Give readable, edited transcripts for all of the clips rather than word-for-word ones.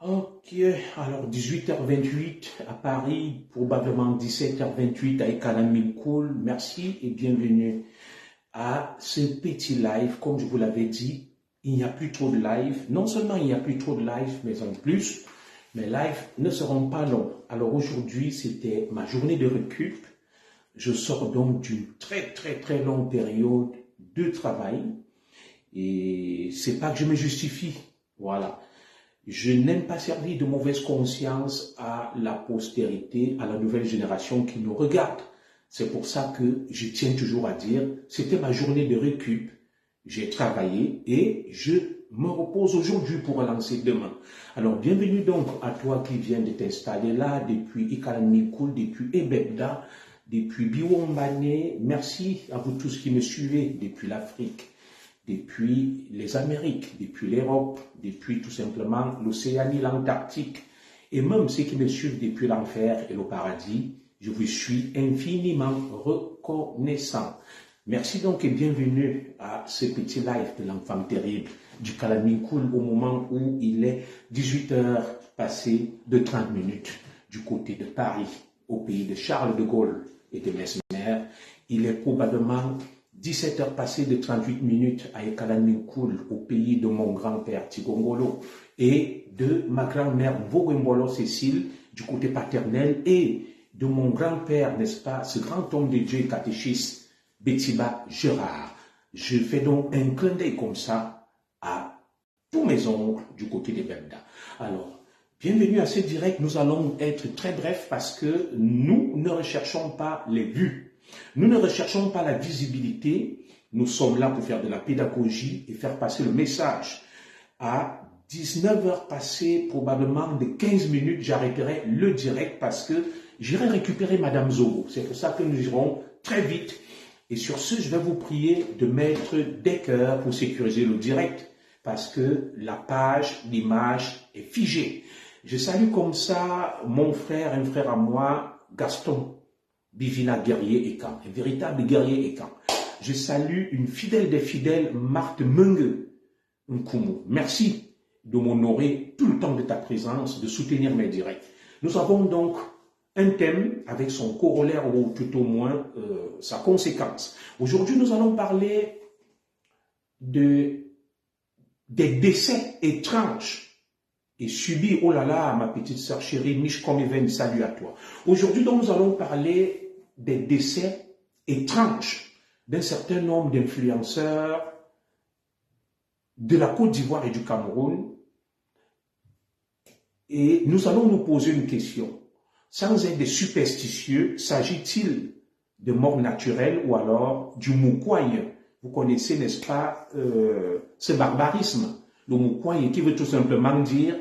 Ok, alors 18h28 à Paris, probablement 17h28 à Ekalamilkoul. Merci et bienvenue à ce petit live. Comme je vous l'avais dit, il n'y a plus trop de live. Non seulement il n'y a plus trop de live, mais en plus, mes lives ne seront pas longs. Alors aujourd'hui, c'était ma journée de récup. Je sors donc d'une très longue période de travail. Et c'est pas que je me justifie. Voilà. Je n'aime pas servir de mauvaise conscience à la postérité, à la nouvelle génération qui nous regarde. C'est pour ça que je tiens toujours à dire, c'était ma journée de récup, j'ai travaillé et je me repose aujourd'hui pour relancer demain. Alors, bienvenue donc à toi qui viens de t'installer là, depuis Ikalamikoul, depuis Ebebda, depuis Biwombane. Merci à vous tous qui me suivez depuis l'Afrique, depuis les Amériques, depuis l'Europe, depuis tout simplement l'Océanie, l'Antarctique, et même ceux qui me suivent depuis l'enfer et le paradis, je vous suis infiniment reconnaissant. Merci donc et bienvenue à ce petit live de l'enfant terrible du Kalamikoul au moment où il est 18h passé de 30 minutes du côté de Paris, au pays de Charles de Gaulle et de Mesmer. Il est probablement 17h passées de 38 minutes à Ekalamilkoul, au pays de mon grand-père Tigongolo et de ma grand-mère Mvogwembolo Cécile du côté paternel et de mon grand-père, n'est-ce pas, ce grand homme de Dieu catéchiste Betiba Gérard. Je fais donc un clin d'œil comme ça à tous mes oncles du côté des Bemda. Alors, bienvenue à ce direct. Nous allons être très brefs parce que nous ne recherchons pas les vues. Nous ne recherchons pas la visibilité, nous sommes là pour faire de la pédagogie et faire passer le message. À 19h passées, probablement de 15 minutes, j'arrêterai le direct parce que j'irai récupérer Madame Zogo. C'est pour ça que nous irons très vite. Et sur ce, je vais vous prier de mettre des cœurs pour sécuriser le direct parce que la page, l'image est figée. Je salue comme ça mon frère, un frère à moi, Gaston Bivina guerrier Ekan, un véritable guerrier Ekan. Je salue une fidèle des fidèles, Marthe Menge Nkumu. Merci de m'honorer tout le temps de ta présence, de soutenir mes directs. Nous avons donc un thème avec son corollaire ou tout au moins sa conséquence. Aujourd'hui, nous allons parler des décès étranges et subis. Oh là là, ma petite sœur chérie, Mich Komeven, salut à toi. Aujourd'hui, donc, nous allons parler des décès étranges d'un certain nombre d'influenceurs de la Côte d'Ivoire et du Cameroun. Et nous allons nous poser une question. Sans être des superstitieux, s'agit-il de mort naturelle ou alors du moukouaï? Vous connaissez, n'est-ce pas, ce barbarisme, le moukouaï qui veut tout simplement dire,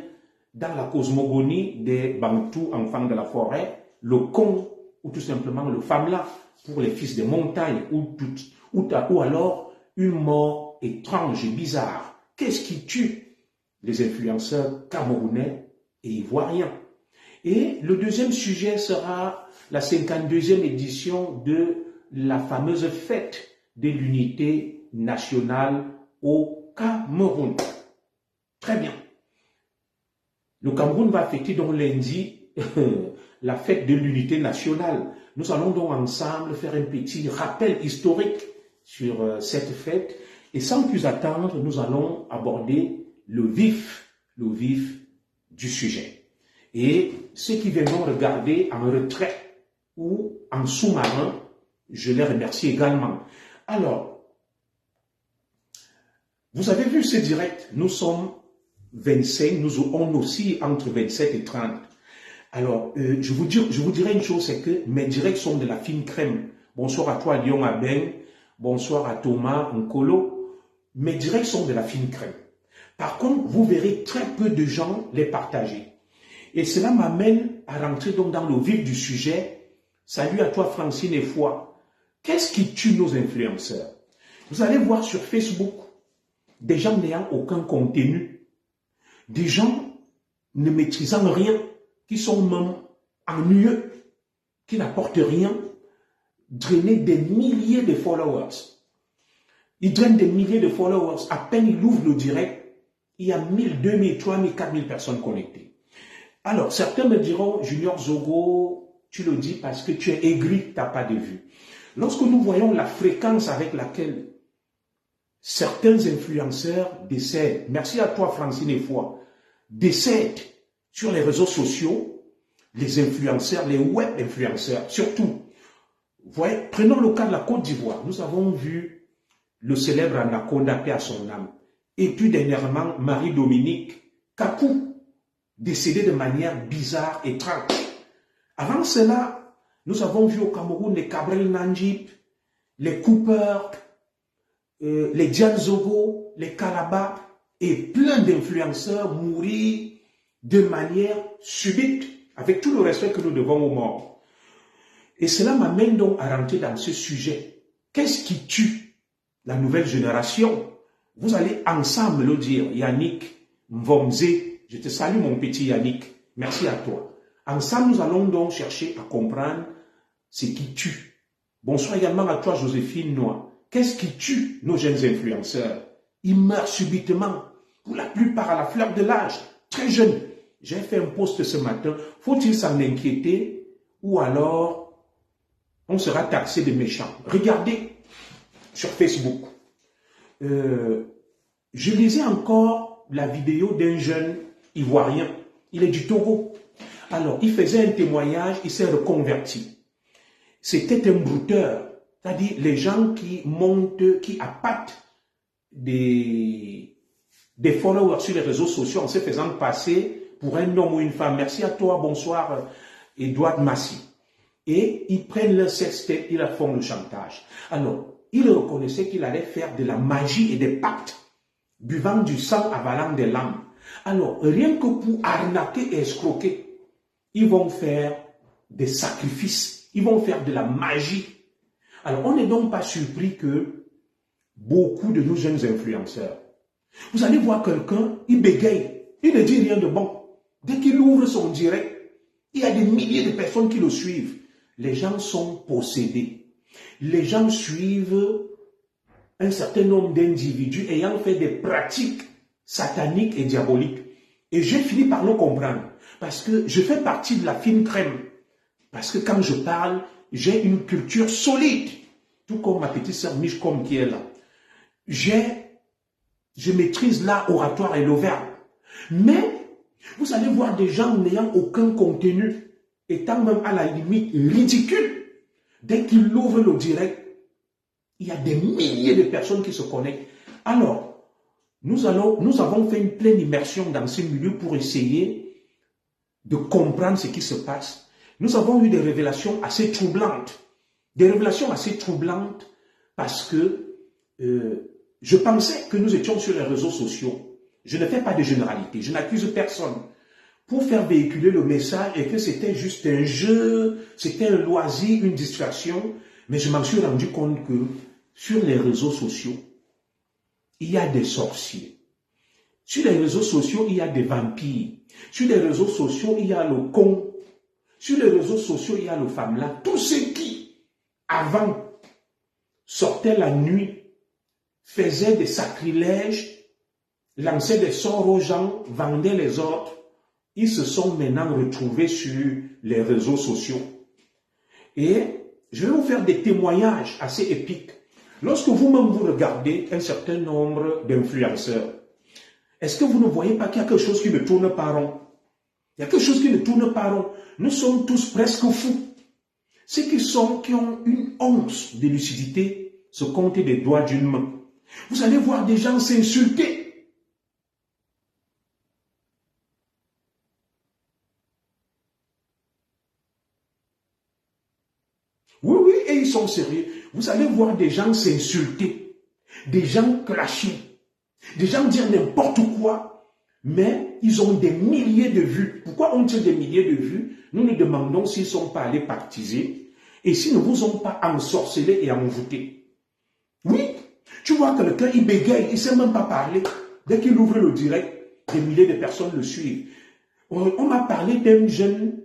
dans la cosmogonie des Bantous, enfants de la forêt, le con ou tout simplement le famla pour les fils des montagnes ou alors une mort étrange et bizarre. Qu'est-ce qui tue les influenceurs camerounais et ivoiriens? Et le deuxième sujet sera la 52e édition de la fameuse fête de l'unité nationale au Cameroun. Très bien. Le Cameroun va fêter donc lundi la fête de l'unité nationale. Nous allons donc ensemble faire un petit rappel historique sur cette fête. Et sans plus attendre, nous allons aborder le vif du sujet. Et ceux qui viendront regarder en retrait ou en sous-marin, je les remercie également. Alors, vous avez vu ce direct, nous sommes 25, on aussi entre 27 et 30. Alors, je vous dirais une chose, c'est que mes directs sont de la fine crème. Bonsoir à toi, Lyon Aben. Bonsoir à Thomas Nkolo. Mes directs sont de la fine crème. Par contre, vous verrez très peu de gens les partager. Et cela m'amène à rentrer donc dans le vif du sujet. Salut à toi, Francine et Foi. Qu'est-ce qui tue nos influenceurs? Vous allez voir sur Facebook des gens n'ayant aucun contenu, des gens ne maîtrisant rien, qui sont même ennuyeux, qui n'apportent rien, drainer des milliers de followers. Ils drainent des milliers de followers. À peine ils ouvrent le direct, il y a 1000, 2000, 3000, 4000 personnes connectées. Alors, certains me diront, Junior Zogo, tu le dis parce que tu es aigri, tu n'as pas de vue. Lorsque nous voyons la fréquence avec laquelle certains influenceurs décèdent, merci à toi Francine et Foi, décèdent sur les réseaux sociaux, les influenceurs, les web influenceurs, surtout. Voyez, prenons le cas de la Côte d'Ivoire. Nous avons vu le célèbre Anaconda, paix à son âme. Et puis dernièrement, Marie-Dominique Kakou, décédée de manière bizarre, étrange. Avant cela, nous avons vu au Cameroun les Cabrel Nanjib, les Cooper, les Diane Zogo, les Kalaba et plein d'influenceurs mourir de manière subite, avec tout le respect que nous devons aux morts. Et cela m'amène donc à rentrer dans ce sujet. Qu'est-ce qui tue la nouvelle génération? Vous allez ensemble le dire. Yannick Mvomze, je te salue mon petit Yannick, merci à toi. Ensemble, nous allons donc chercher à comprendre ce qui tue. Bonsoir également à toi Joséphine Noir. Qu'est-ce qui tue nos jeunes influenceurs? Ils meurent subitement, pour la plupart à la fleur de l'âge, très jeunes. J'ai fait un post ce matin, faut-il s'en inquiéter ou alors on sera taxé de méchants? Regardez sur Facebook. Je lisais encore la vidéo d'un jeune Ivoirien. Il est du Togo. Alors, il faisait un témoignage, il s'est reconverti. C'était un brouteur, c'est-à-dire les gens qui montent, qui appâtent des followers sur les réseaux sociaux en se faisant passer pour un homme ou une femme. Merci à toi, bonsoir, Edouard Massy. Et ils prennent leur sextape, ils leur font le chantage. Alors, il reconnaissait qu'il allait faire de la magie et des pactes, buvant du sang, avalant des lames. Alors, rien que pour arnaquer et escroquer, ils vont faire des sacrifices, ils vont faire de la magie. Alors, on n'est donc pas surpris que beaucoup de nos jeunes influenceurs, vous allez voir quelqu'un, il bégaye, il ne dit rien de bon. Dès qu'il ouvre son direct, il y a des milliers de personnes qui le suivent. Les gens sont possédés. Les gens suivent un certain nombre d'individus ayant fait des pratiques sataniques et diaboliques. Et j'ai fini par le comprendre. Parce que je fais partie de la fine crème. Parce que quand je parle, j'ai une culture solide. Tout comme ma petite sœur Michcom qui est là. Je maîtrise l'art oratoire et le verbe. Mais vous allez voir des gens n'ayant aucun contenu, étant même à la limite ridicule. Dès qu'ils ouvrent le direct, il y a des milliers de personnes qui se connectent. Alors, nous avons fait une pleine immersion dans ce milieu pour essayer de comprendre ce qui se passe. Nous avons eu des révélations assez troublantes. Des révélations assez troublantes parce que je pensais que nous étions sur les réseaux sociaux. Je ne fais pas de généralité, je n'accuse personne. Pour faire véhiculer le message et que c'était juste un jeu, c'était un loisir, une distraction. Mais je m'en suis rendu compte que sur les réseaux sociaux, il y a des sorciers. Sur les réseaux sociaux, il y a des vampires. Sur les réseaux sociaux, il y a le con. Sur les réseaux sociaux, il y a le femme-là. Tous ceux qui, avant, sortaient la nuit, faisaient des sacrilèges, lançaient des sorts aux gens, vendaient les autres, ils se sont maintenant retrouvés sur les réseaux sociaux. Et je vais vous faire des témoignages assez épiques. Lorsque vous-même vous regardez un certain nombre d'influenceurs, est-ce que vous ne voyez pas qu'il y a quelque chose qui ne tourne pas rond? Il y a quelque chose qui ne tourne pas rond. Nous sommes tous presque fous. Ceux qui ont une once de lucidité se comptent des doigts d'une main. Vous allez voir des gens s'insulter. Oui, oui, et ils sont sérieux. Vous allez voir des gens s'insulter, des gens clasher, des gens dire n'importe quoi, mais ils ont des milliers de vues. Pourquoi ont-ils des milliers de vues? Nous nous demandons s'ils ne sont pas allés partiser et s'ils ne vous ont pas ensorcelé et envoûté. Oui, tu vois quelqu'un, il bégaye, il ne sait même pas parler. Dès qu'il ouvre le direct, des milliers de personnes le suivent. On m'a parlé d'un jeune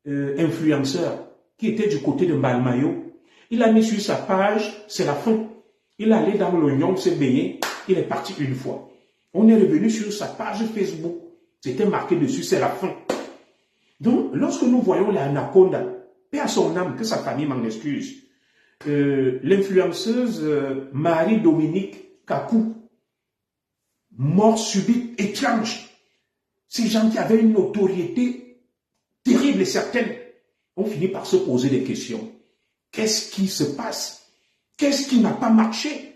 influenceur qui était du côté de Malmayo. Il a mis sur sa page, c'est la fin. Il est allé dans l'oignon, s'est baigné, il est parti une fois. On est revenu sur sa page Facebook. C'était marqué dessus, c'est la fin. Donc, lorsque nous voyons l'anaconda, paix à son âme, que sa famille m'en excuse, l'influenceuse Marie-Dominique Kakou, mort subite, étrange. Ces gens qui avaient une notoriété terrible et certaine ont fini par se poser des questions. Qu'est-ce qui se passe? Qu'est-ce qui n'a pas marché?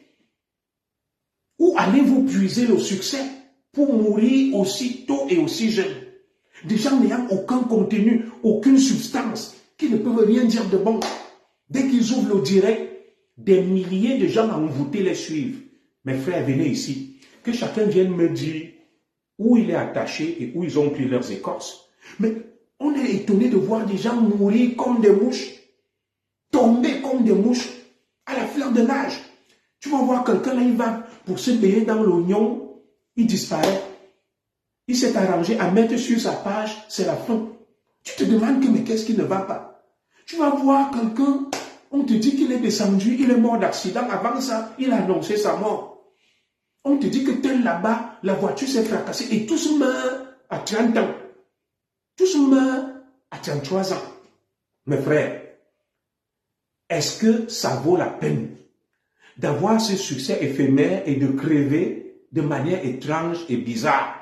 Où allez-vous puiser le succès pour mourir aussi tôt et aussi jeune? Des gens n'ayant aucun contenu, aucune substance, qui ne peuvent rien dire de bon. Dès qu'ils ouvrent le direct, des milliers de gens envoûtés les suivent. Mes frères, venez ici. Que chacun vienne me dire où il est attaché et où ils ont pris leurs écorces. Mais on est étonné de voir des gens mourir comme des mouches, tomber comme des mouches à la fleur de l'âge. Tu vas voir quelqu'un là, il va pour se baigner dans l'oignon, il disparaît. Il s'est arrangé à mettre sur sa page, c'est la fin. Tu te demandes que mais qu'est-ce qui ne va pas? Tu vas voir quelqu'un, on te dit qu'il est descendu, il est mort d'accident. Avant ça, il a annoncé sa mort. On te dit que tel là-bas, la voiture s'est fracassée et tous meurent à 30 ans. Tous meurent à 33 ans. Mes frères, est-ce que ça vaut la peine d'avoir ce succès éphémère et de crever de manière étrange et bizarre?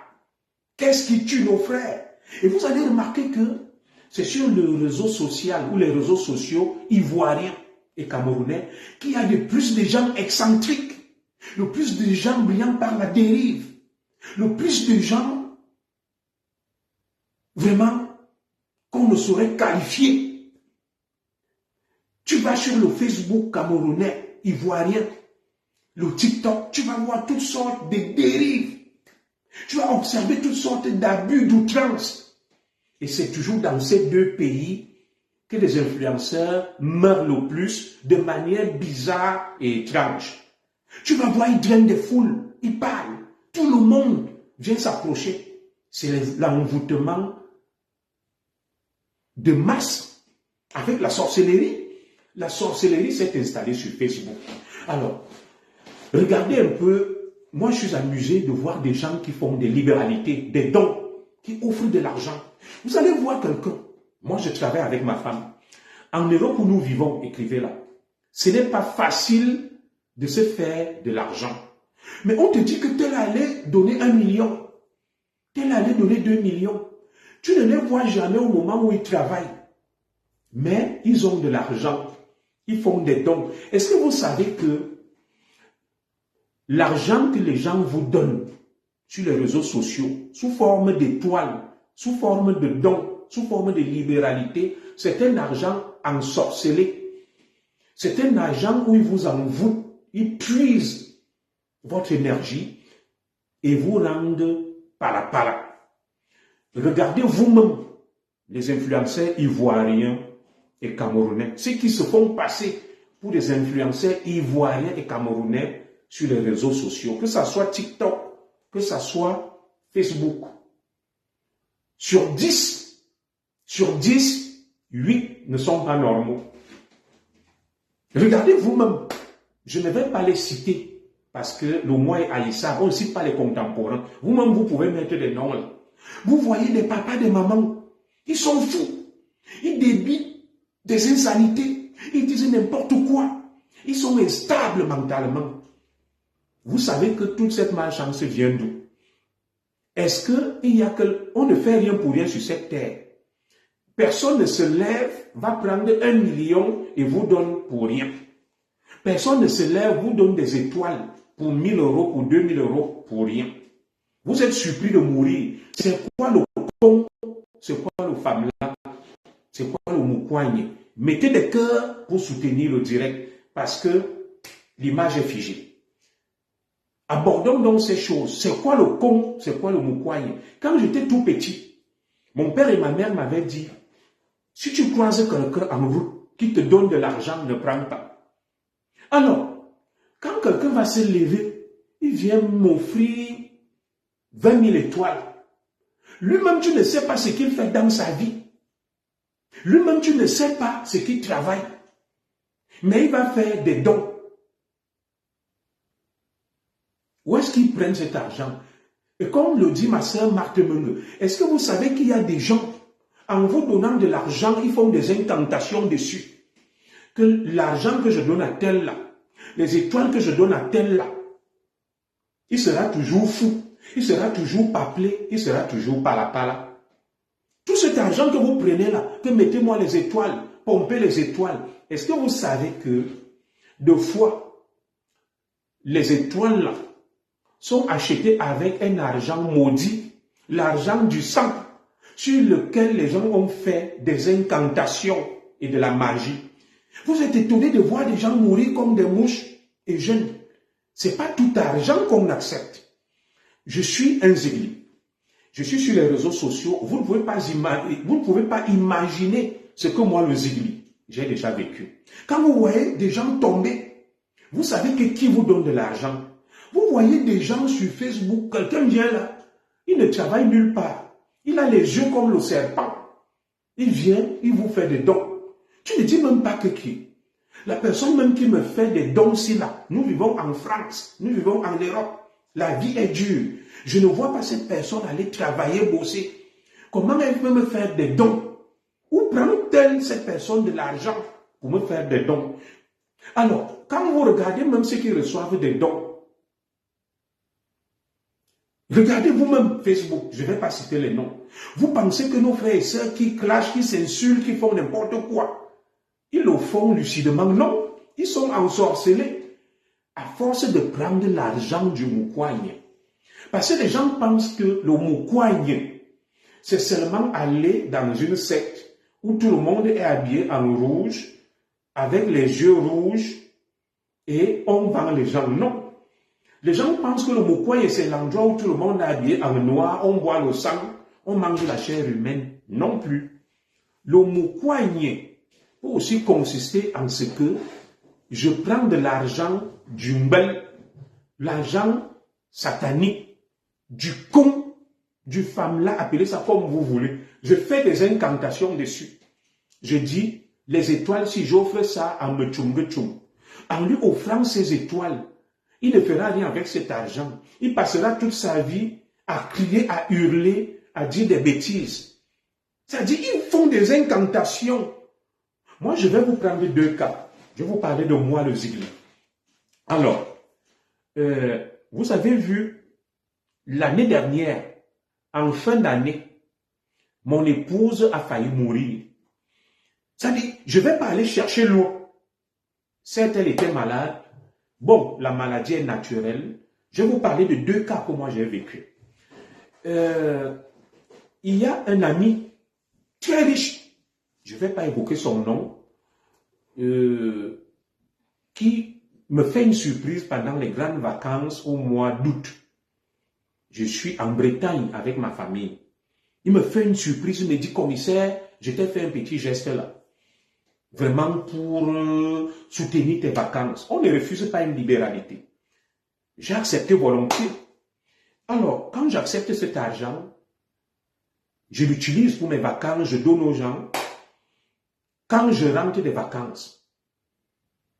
Qu'est-ce qui tue nos frères? Et vous allez remarquer que c'est sur le réseau social ou les réseaux sociaux ivoiriens et camerounais qu'il y a de plus de gens excentriques, le plus de gens brillants par la dérive, le plus de gens vraiment qu'on ne saurait qualifier. Tu vas sur le Facebook camerounais, ivoirien, le TikTok, tu vas voir toutes sortes de dérives. Tu vas observer toutes sortes d'abus, d'outrance. Et c'est toujours dans ces deux pays que les influenceurs meurent le plus de manière bizarre et étrange. Tu vas voir, ils drainent des foules, ils parlent. Tout le monde vient s'approcher. C'est l'envoûtement de masse avec la sorcellerie. La sorcellerie s'est installée sur Facebook. Alors, regardez un peu, moi je suis amusé de voir des gens qui font des libéralités, des dons, qui offrent de l'argent. Vous allez voir quelqu'un, moi je travaille avec ma femme, en Europe où nous vivons, écrivez là, ce n'est pas facile de se faire de l'argent. Mais on te dit que tel allait donner 1 million, tel allait donner 2 millions. Tu ne les vois jamais au moment où ils travaillent. Mais ils ont de l'argent. Ils font des dons. Est-ce que vous savez que l'argent que les gens vous donnent sur les réseaux sociaux, sous forme d'étoiles, sous forme de dons, sous forme de libéralité, c'est un argent ensorcelé. C'est un argent où ils vous envoûtent, ils puisent votre énergie et vous rendent para. Regardez vous-même les influenceurs ivoiriens et camerounais, ceux qui se font passer pour des influenceurs ivoiriens et camerounais sur les réseaux sociaux, que ce soit TikTok, que ce soit Facebook. Sur 10, 8 ne sont pas normaux. Regardez vous-même, je ne vais pas les citer parce que le mois est haïssable, on ne cite pas les contemporains. Vous-même, vous pouvez mettre des noms là. Vous voyez des papas, des mamans, ils sont fous. Ils débitent des insanités. Ils disent n'importe quoi. Ils sont instables mentalement. Vous savez que toute cette malchance vient d'où? Est-ce qu'on ne fait rien pour rien sur cette terre? Personne ne se lève, va prendre 1 million et vous donne pour rien. Personne ne se lève, vous donne des étoiles pour 1 000 euros, pour 2 000 euros, pour rien. Vous êtes surpris de mourir. C'est quoi le con? C'est quoi le femme-là? C'est quoi le moukoigne? Mettez des cœurs pour soutenir le direct parce que l'image est figée. Abordons donc ces choses. C'est quoi le con? C'est quoi le moukoigne? Quand j'étais tout petit, mon père et ma mère m'avaient dit, si tu croises quelqu'un en route qui te donne de l'argent, ne prends pas. Alors, quand quelqu'un va se lever, il vient m'offrir 20 000 étoiles. Lui-même, tu ne sais pas ce qu'il fait dans sa vie. Lui-même, tu ne sais pas ce qu'il travaille. Mais il va faire des dons. Où est-ce qu'ils prennent cet argent? Et comme le dit ma sœur Marthe Menge, est-ce que vous savez qu'il y a des gens, En vous donnant de l'argent, ils font des incantations dessus. Que l'argent que je donne à tel là, les étoiles que je donne à tel là, il sera toujours fou, il sera toujours paplé, il sera toujours pala. Tout cet argent que vous prenez là, que mettez-moi les étoiles, pompez les étoiles, est-ce que vous savez que deux fois, les étoiles là sont achetées avec un argent maudit, l'argent du sang, sur lequel les gens ont fait des incantations et de la magie. Vous êtes étonné de voir des gens mourir comme des mouches et jeunes. Ce n'est pas tout argent qu'on accepte. Je suis un zigli. Je suis sur les réseaux sociaux. Vous ne pouvez pas imaginer ce que moi, le zigli, j'ai déjà vécu. Quand vous voyez des gens tomber, vous savez que qui vous donne de l'argent. Vous voyez des gens sur Facebook, quelqu'un vient là, il ne travaille nulle part. Il a les yeux comme le serpent. Il vient, il vous fait des dons. Tu ne dis même pas que qui. La personne même qui me fait des dons ici là, nous vivons en France, nous vivons en Europe. La vie est dure. Je ne vois pas cette personne aller travailler, bosser. Comment elle peut me faire des dons? Où prend-elle cette personne de l'argent pour me faire des dons? Alors, quand vous regardez même ceux qui reçoivent des dons, regardez vous-même Facebook, je ne vais pas citer les noms. Vous pensez que nos frères et sœurs qui clashent, qui s'insultent, qui font n'importe quoi, ils le font lucidement? Non, ils sont ensorcelés à force de prendre l'argent du moukouagne. Parce que les gens pensent que le moukouagne, c'est seulement aller dans une secte où tout le monde est habillé en rouge, avec les yeux rouges, et on vend les gens. Non. Les gens pensent que le moukouagne, c'est l'endroit où tout le monde est habillé en noir, on boit le sang, on mange la chair humaine. Non plus. Le moukouagne peut aussi consister en ce que je prends de l'argent du mbel, l'argent satanique, du con, du femme-là, appelez ça comme vous voulez. Je fais des incantations dessus. Je dis, les étoiles, si j'offre ça à Mechumgechum, en lui offrant ces étoiles, il ne fera rien avec cet argent. Il passera toute sa vie à crier, à hurler, à dire des bêtises. C'est-à-dire, ils font des incantations. Moi, je vais vous prendre deux cas. Je vais vous parler de moi, le zigli. Alors, vous avez vu, l'année dernière, en fin d'année, mon épouse a failli mourir. C'est-à-dire, je ne vais pas aller chercher loin. Certes, elle était malade. Bon, la maladie est naturelle. Je vais vous parler de deux cas que moi j'ai vécu. Il y a un ami très riche, je ne vais pas évoquer son nom, qui me fait une surprise pendant les grandes vacances au mois d'août. Je suis en Bretagne avec ma famille. Il me fait une surprise, il me dit, commissaire, je t'ai fait un petit geste là. Vraiment pour soutenir tes vacances. On ne refuse pas une libéralité. J'ai accepté volontiers. Alors, quand j'accepte cet argent, je l'utilise pour mes vacances, je donne aux gens. Quand je rentre des vacances,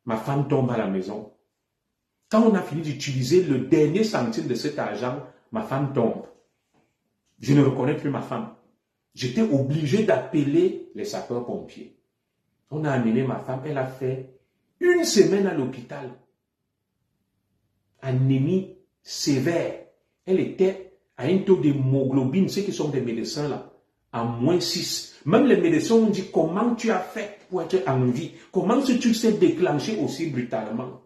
ma femme tombe à la maison. Quand on a fini d'utiliser le dernier centime de cet argent, ma femme tombe. Je ne reconnais plus ma femme. J'étais obligé d'appeler les sapeurs-pompiers. On a amené ma femme, elle a fait une semaine à l'hôpital. Anémie sévère. Elle était à un taux d'hémoglobine, ceux qui sont des médecins là, à -6. Même les médecins ont dit, comment tu as fait pour être en vie? Comment tu s'est déclenché aussi brutalement?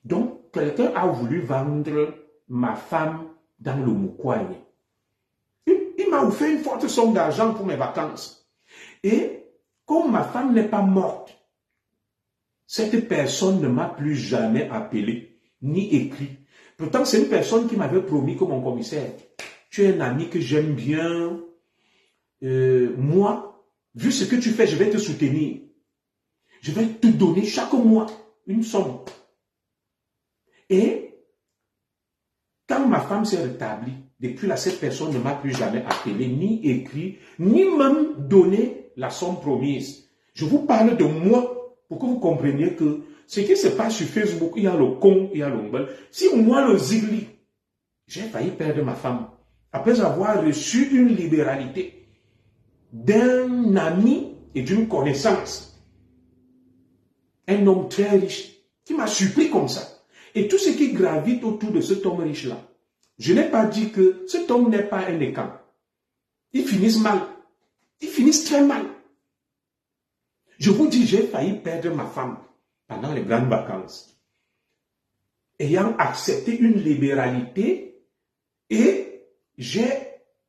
Donc, quelqu'un a voulu vendre ma femme dans le moukouagne. Il m'a offert une forte somme d'argent pour mes vacances. Et comme ma femme n'est pas morte, cette personne ne m'a plus jamais appelé, ni écrit. Pourtant, c'est une personne qui m'avait promis que mon commissaire, tu es un ami que j'aime bien. Moi, vu ce que tu fais, je vais te soutenir. Je vais te donner chaque mois une somme. Et quand ma femme s'est rétablie, depuis là, cette personne ne m'a plus jamais appelé, ni écrit, ni même donné la somme promise. Je vous parle de moi pour que vous compreniez que ce qui se passe sur Facebook, il y a le con, il y a l'ombel. Si moi, le zigli, j'ai failli perdre ma femme après avoir reçu une libéralité d'un ami et d'une connaissance. Un homme très riche qui m'a surpris comme ça. Et tout ce qui gravite autour de cet homme riche-là, je n'ai pas dit que cet homme n'est pas un écran. Ils finissent mal. Ils finissent très mal. Je vous dis, j'ai failli perdre ma femme pendant les grandes vacances. Ayant accepté une libéralité et j'ai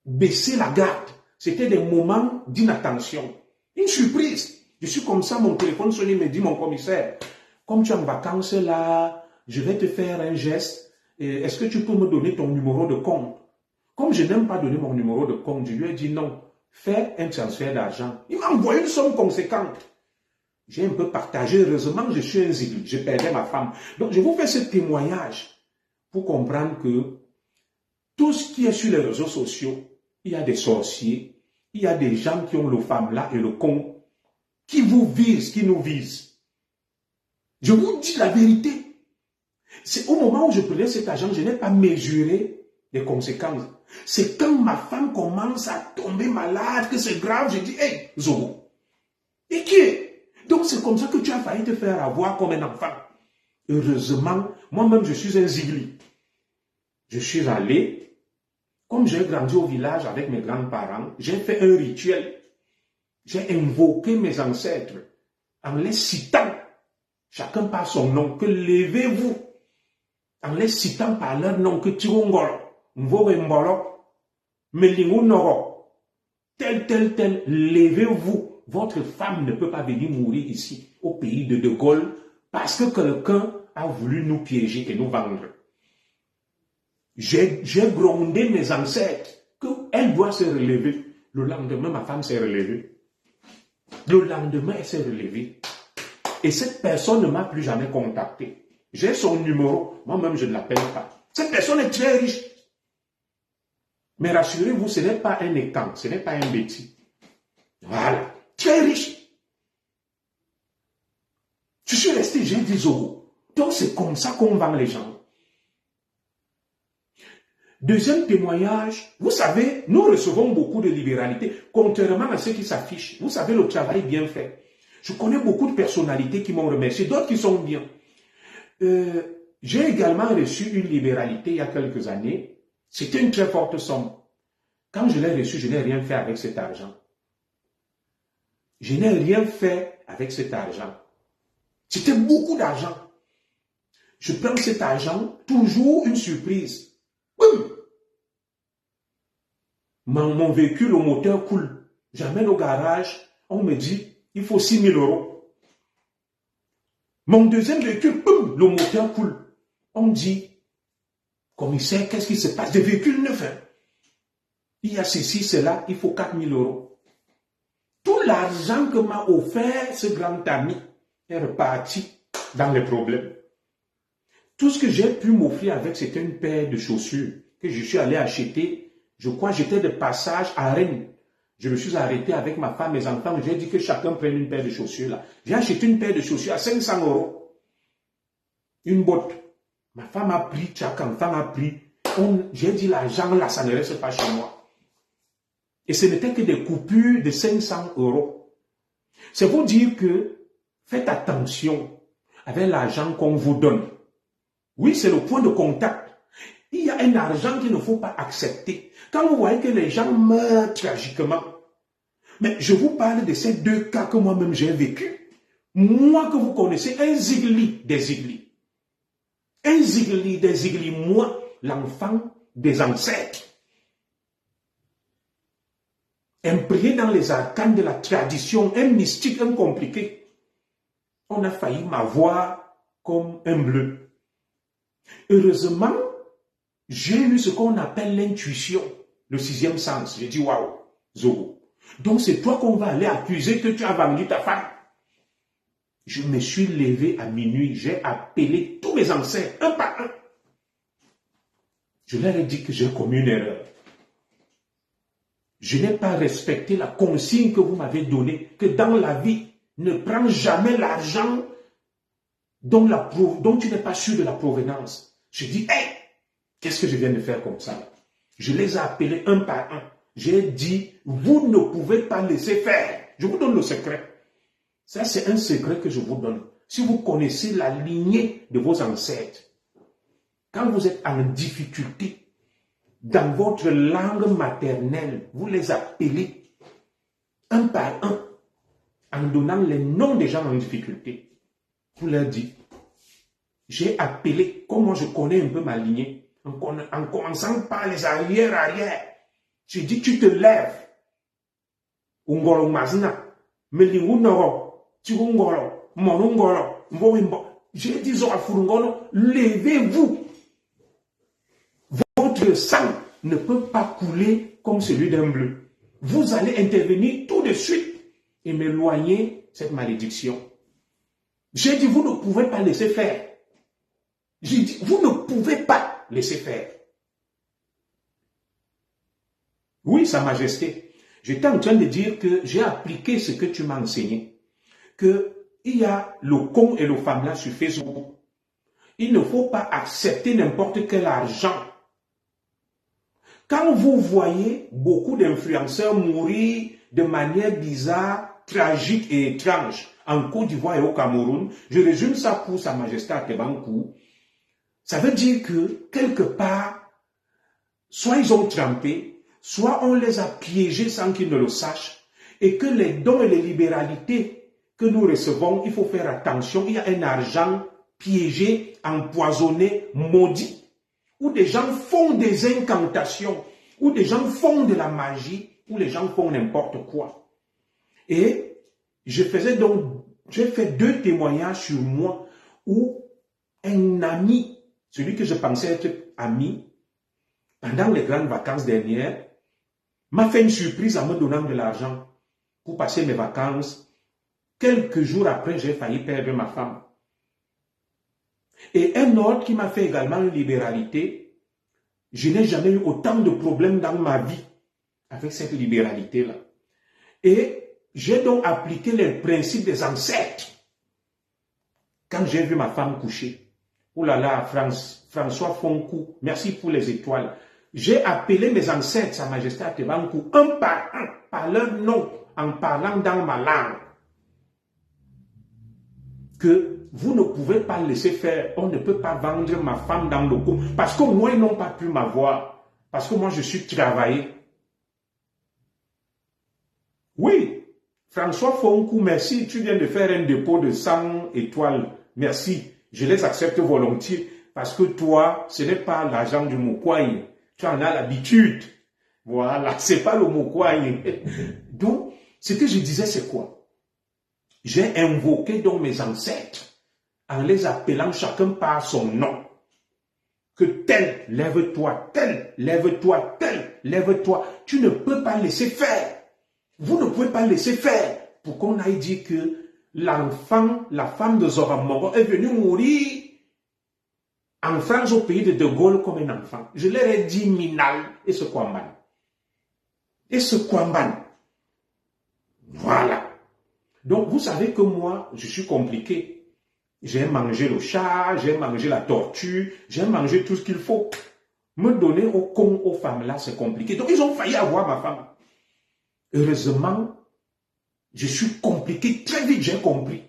baissé la garde. C'était des moments d'inattention. Une surprise. Je suis comme ça, mon téléphone sonne, il me dit, mon commissaire, comme tu es en vacances là, je vais te faire un geste. Est-ce que tu peux me donner ton numéro de compte? Comme je n'aime pas donner mon numéro de compte, je lui ai dit non, fais un transfert d'argent. Il m'a envoyé une somme conséquente. J'ai un peu partagé. Heureusement, je suis un zigli. Je perdais ma femme. Donc, je vous fais ce témoignage pour comprendre que tout ce qui est sur les réseaux sociaux, il y a des sorciers, il y a des gens qui ont le femme-là et le con, qui vous visent, qui nous visent. Je vous dis la vérité. C'est au moment où je prenais cet argent, je n'ai pas mesuré les conséquences. C'est quand ma femme commence à tomber malade, que c'est grave, je dis, hey, Zobo, et qui est? Donc c'est comme ça que tu as failli te faire avoir comme un enfant. Heureusement, moi-même je suis un zigli. Je suis allé, comme j'ai grandi au village avec mes grands-parents, j'ai fait un rituel. J'ai invoqué mes ancêtres en les citant, chacun par son nom, que levez-vous, en les citant par leur nom, que Tirongolo, Mvorembolo, Melingo Noro, tel, levez-vous. Votre femme ne peut pas venir mourir ici, au pays de Gaulle, parce que quelqu'un a voulu nous piéger et nous vendre. J'ai grondé mes ancêtres qu'elle doit se relever. Le lendemain, ma femme s'est relevée. Le lendemain, elle s'est relevée. Et cette personne ne m'a plus jamais contacté. J'ai son numéro. Moi-même, je ne l'appelle pas. Cette personne est très riche. Mais rassurez-vous, ce n'est pas un étang. Ce n'est pas un bêtis. Voilà. Très riche. Je suis resté, j'ai dit Zogo. Donc, c'est comme ça qu'on vend les gens. Deuxième témoignage, vous savez, nous recevons beaucoup de libéralité, contrairement à ce qui s'affiche. Vous savez, le travail est bien fait. Je connais beaucoup de personnalités qui m'ont remercié, d'autres qui sont bien. J'ai également reçu une libéralité il y a quelques années. C'était une très forte somme. Quand je l'ai reçu, je n'ai rien fait avec cet argent. Je n'ai rien fait avec cet argent. C'était beaucoup d'argent. Je prends cet argent, toujours une surprise. Boum! Mon véhicule au moteur coule. J'amène au garage, on me dit, il faut 6 000 euros. Mon deuxième véhicule, boum, le moteur coule. On dit, commissaire, qu'est-ce qui se passe? Des véhicules neufs. Il y a ceci, cela, il faut 4 000 euros. Tout l'argent que m'a offert ce grand ami est reparti dans les problèmes. Tout ce que j'ai pu m'offrir avec, c'était une paire de chaussures que je suis allé acheter. Je crois que j'étais de passage à Rennes. Je me suis arrêté avec ma femme et mes enfants. J'ai dit que chacun prenne une paire de chaussures là. J'ai acheté une paire de chaussures à 500 euros. Une botte. Ma femme a pris, chaque enfant a pris. J'ai dit l'argent là, ça ne reste pas chez moi. Et ce n'était que des coupures de 500 euros. C'est pour dire que faites attention avec l'argent qu'on vous donne. Oui, c'est le point de contact. Il y a un argent qu'il ne faut pas accepter. Quand vous voyez que les gens meurent tragiquement, mais je vous parle de ces deux cas que moi-même j'ai vécu. Moi que vous connaissez, un zigli des ziglis. Un zigli des ziglis, moi, l'enfant des ancêtres. Imprégné dans les arcanes de la tradition, un mystique, un compliqué. On a failli m'avoir comme un bleu. Heureusement, j'ai eu ce qu'on appelle l'intuition, le sixième sens. J'ai dit, waouh, Zogo. Donc c'est toi qu'on va aller accuser que tu as vendu ta femme. Je me suis levé à minuit, j'ai appelé tous mes ancêtres, un par un. Je leur ai dit que j'ai commis une erreur. Je n'ai pas respecté la consigne que vous m'avez donnée, que dans la vie, ne prends jamais l'argent dont tu n'es pas sûr de la provenance. Je dis, hey, qu'est-ce que je viens de faire comme ça? Je les ai appelés un par un. J'ai dit, vous ne pouvez pas laisser faire. Je vous donne le secret. Ça, c'est un secret que je vous donne. Si vous connaissez la lignée de vos ancêtres, quand vous êtes en difficulté, dans votre langue maternelle, vous les appelez un par un, en donnant les noms des gens en difficulté. Vous leur dites, j'ai appelé, comment je connais un peu ma lignée, en commençant par les arrière. J'ai dit, tu te lèves. Ungolo mazna, melingu noro, tigungolo, monungolo, mbowimbo. J'ai dit, levez-vous. Votre sang ne peut pas couler comme celui d'un bleu. Vous allez intervenir tout de suite et m'éloigner cette malédiction. J'ai dit, vous ne pouvez pas laisser faire. J'ai dit, vous ne pouvez pas laisser faire. Oui, Sa Majesté. J'étais en train de dire que j'ai appliqué ce que tu m'as enseigné. Qu'il y a le con et le femme là sur Facebook. Il ne faut pas accepter n'importe quel argent. Quand vous voyez beaucoup d'influenceurs mourir de manière bizarre, tragique et étrange en Côte d'Ivoire et au Cameroun, je résume ça pour Sa Majesté Atebankou. Ça veut dire que quelque part, soit ils ont trempé, soit on les a piégés sans qu'ils ne le sachent, et que les dons et les libéralités que nous recevons, il faut faire attention, il y a un argent piégé, empoisonné, maudit, où des gens font des incantations, où des gens font de la magie, où les gens font n'importe quoi. Et j'ai fait 2 témoignages sur moi, où un ami, celui que je pensais être ami, pendant les grandes vacances dernières, m'a fait une surprise en me donnant de l'argent pour passer mes vacances. Quelques jours après, j'ai failli perdre ma femme. Et un autre qui m'a fait également une libéralité, je n'ai jamais eu autant de problèmes dans ma vie avec cette libéralité-là. Et j'ai donc appliqué les principes des ancêtres. Quand j'ai vu ma femme coucher, oh là là, François Fonkou, merci pour les étoiles. J'ai appelé mes ancêtres, Sa Majesté Atebankou, un par leur nom, en parlant dans ma langue. Que vous ne pouvez pas laisser faire, on ne peut pas vendre ma femme dans le coup, parce que moi, ils n'ont pas pu m'avoir, parce que moi, je suis travaillé. Oui, François Fonkou, merci, tu viens de faire un dépôt de 100 étoiles, merci, je les accepte volontiers, parce que toi, ce n'est pas l'argent du Moukouaï, tu en as l'habitude, voilà, c'est pas le Moukouaï. Donc, ce que je disais, c'est quoi? J'ai invoqué donc mes ancêtres, en les appelant chacun par son nom. Que tel, lève-toi, tel, lève-toi, tel, lève-toi. Tu ne peux pas laisser faire. Vous ne pouvez pas laisser faire. Pour qu'on aille dire que l'enfant, la femme de Zora Moro est venue mourir en France au pays de Gaulle comme un enfant. Je leur ai dit Minal et ce Kwamban. Et ce Kwamban. Voilà. Donc vous savez que moi, je suis compliqué. J'ai mangé le chat, j'ai mangé la tortue, j'ai mangé tout ce qu'il faut. Me donner au con aux femmes là, c'est compliqué. Donc ils ont failli avoir ma femme. Heureusement, je suis compliqué. Très vite, j'ai compris.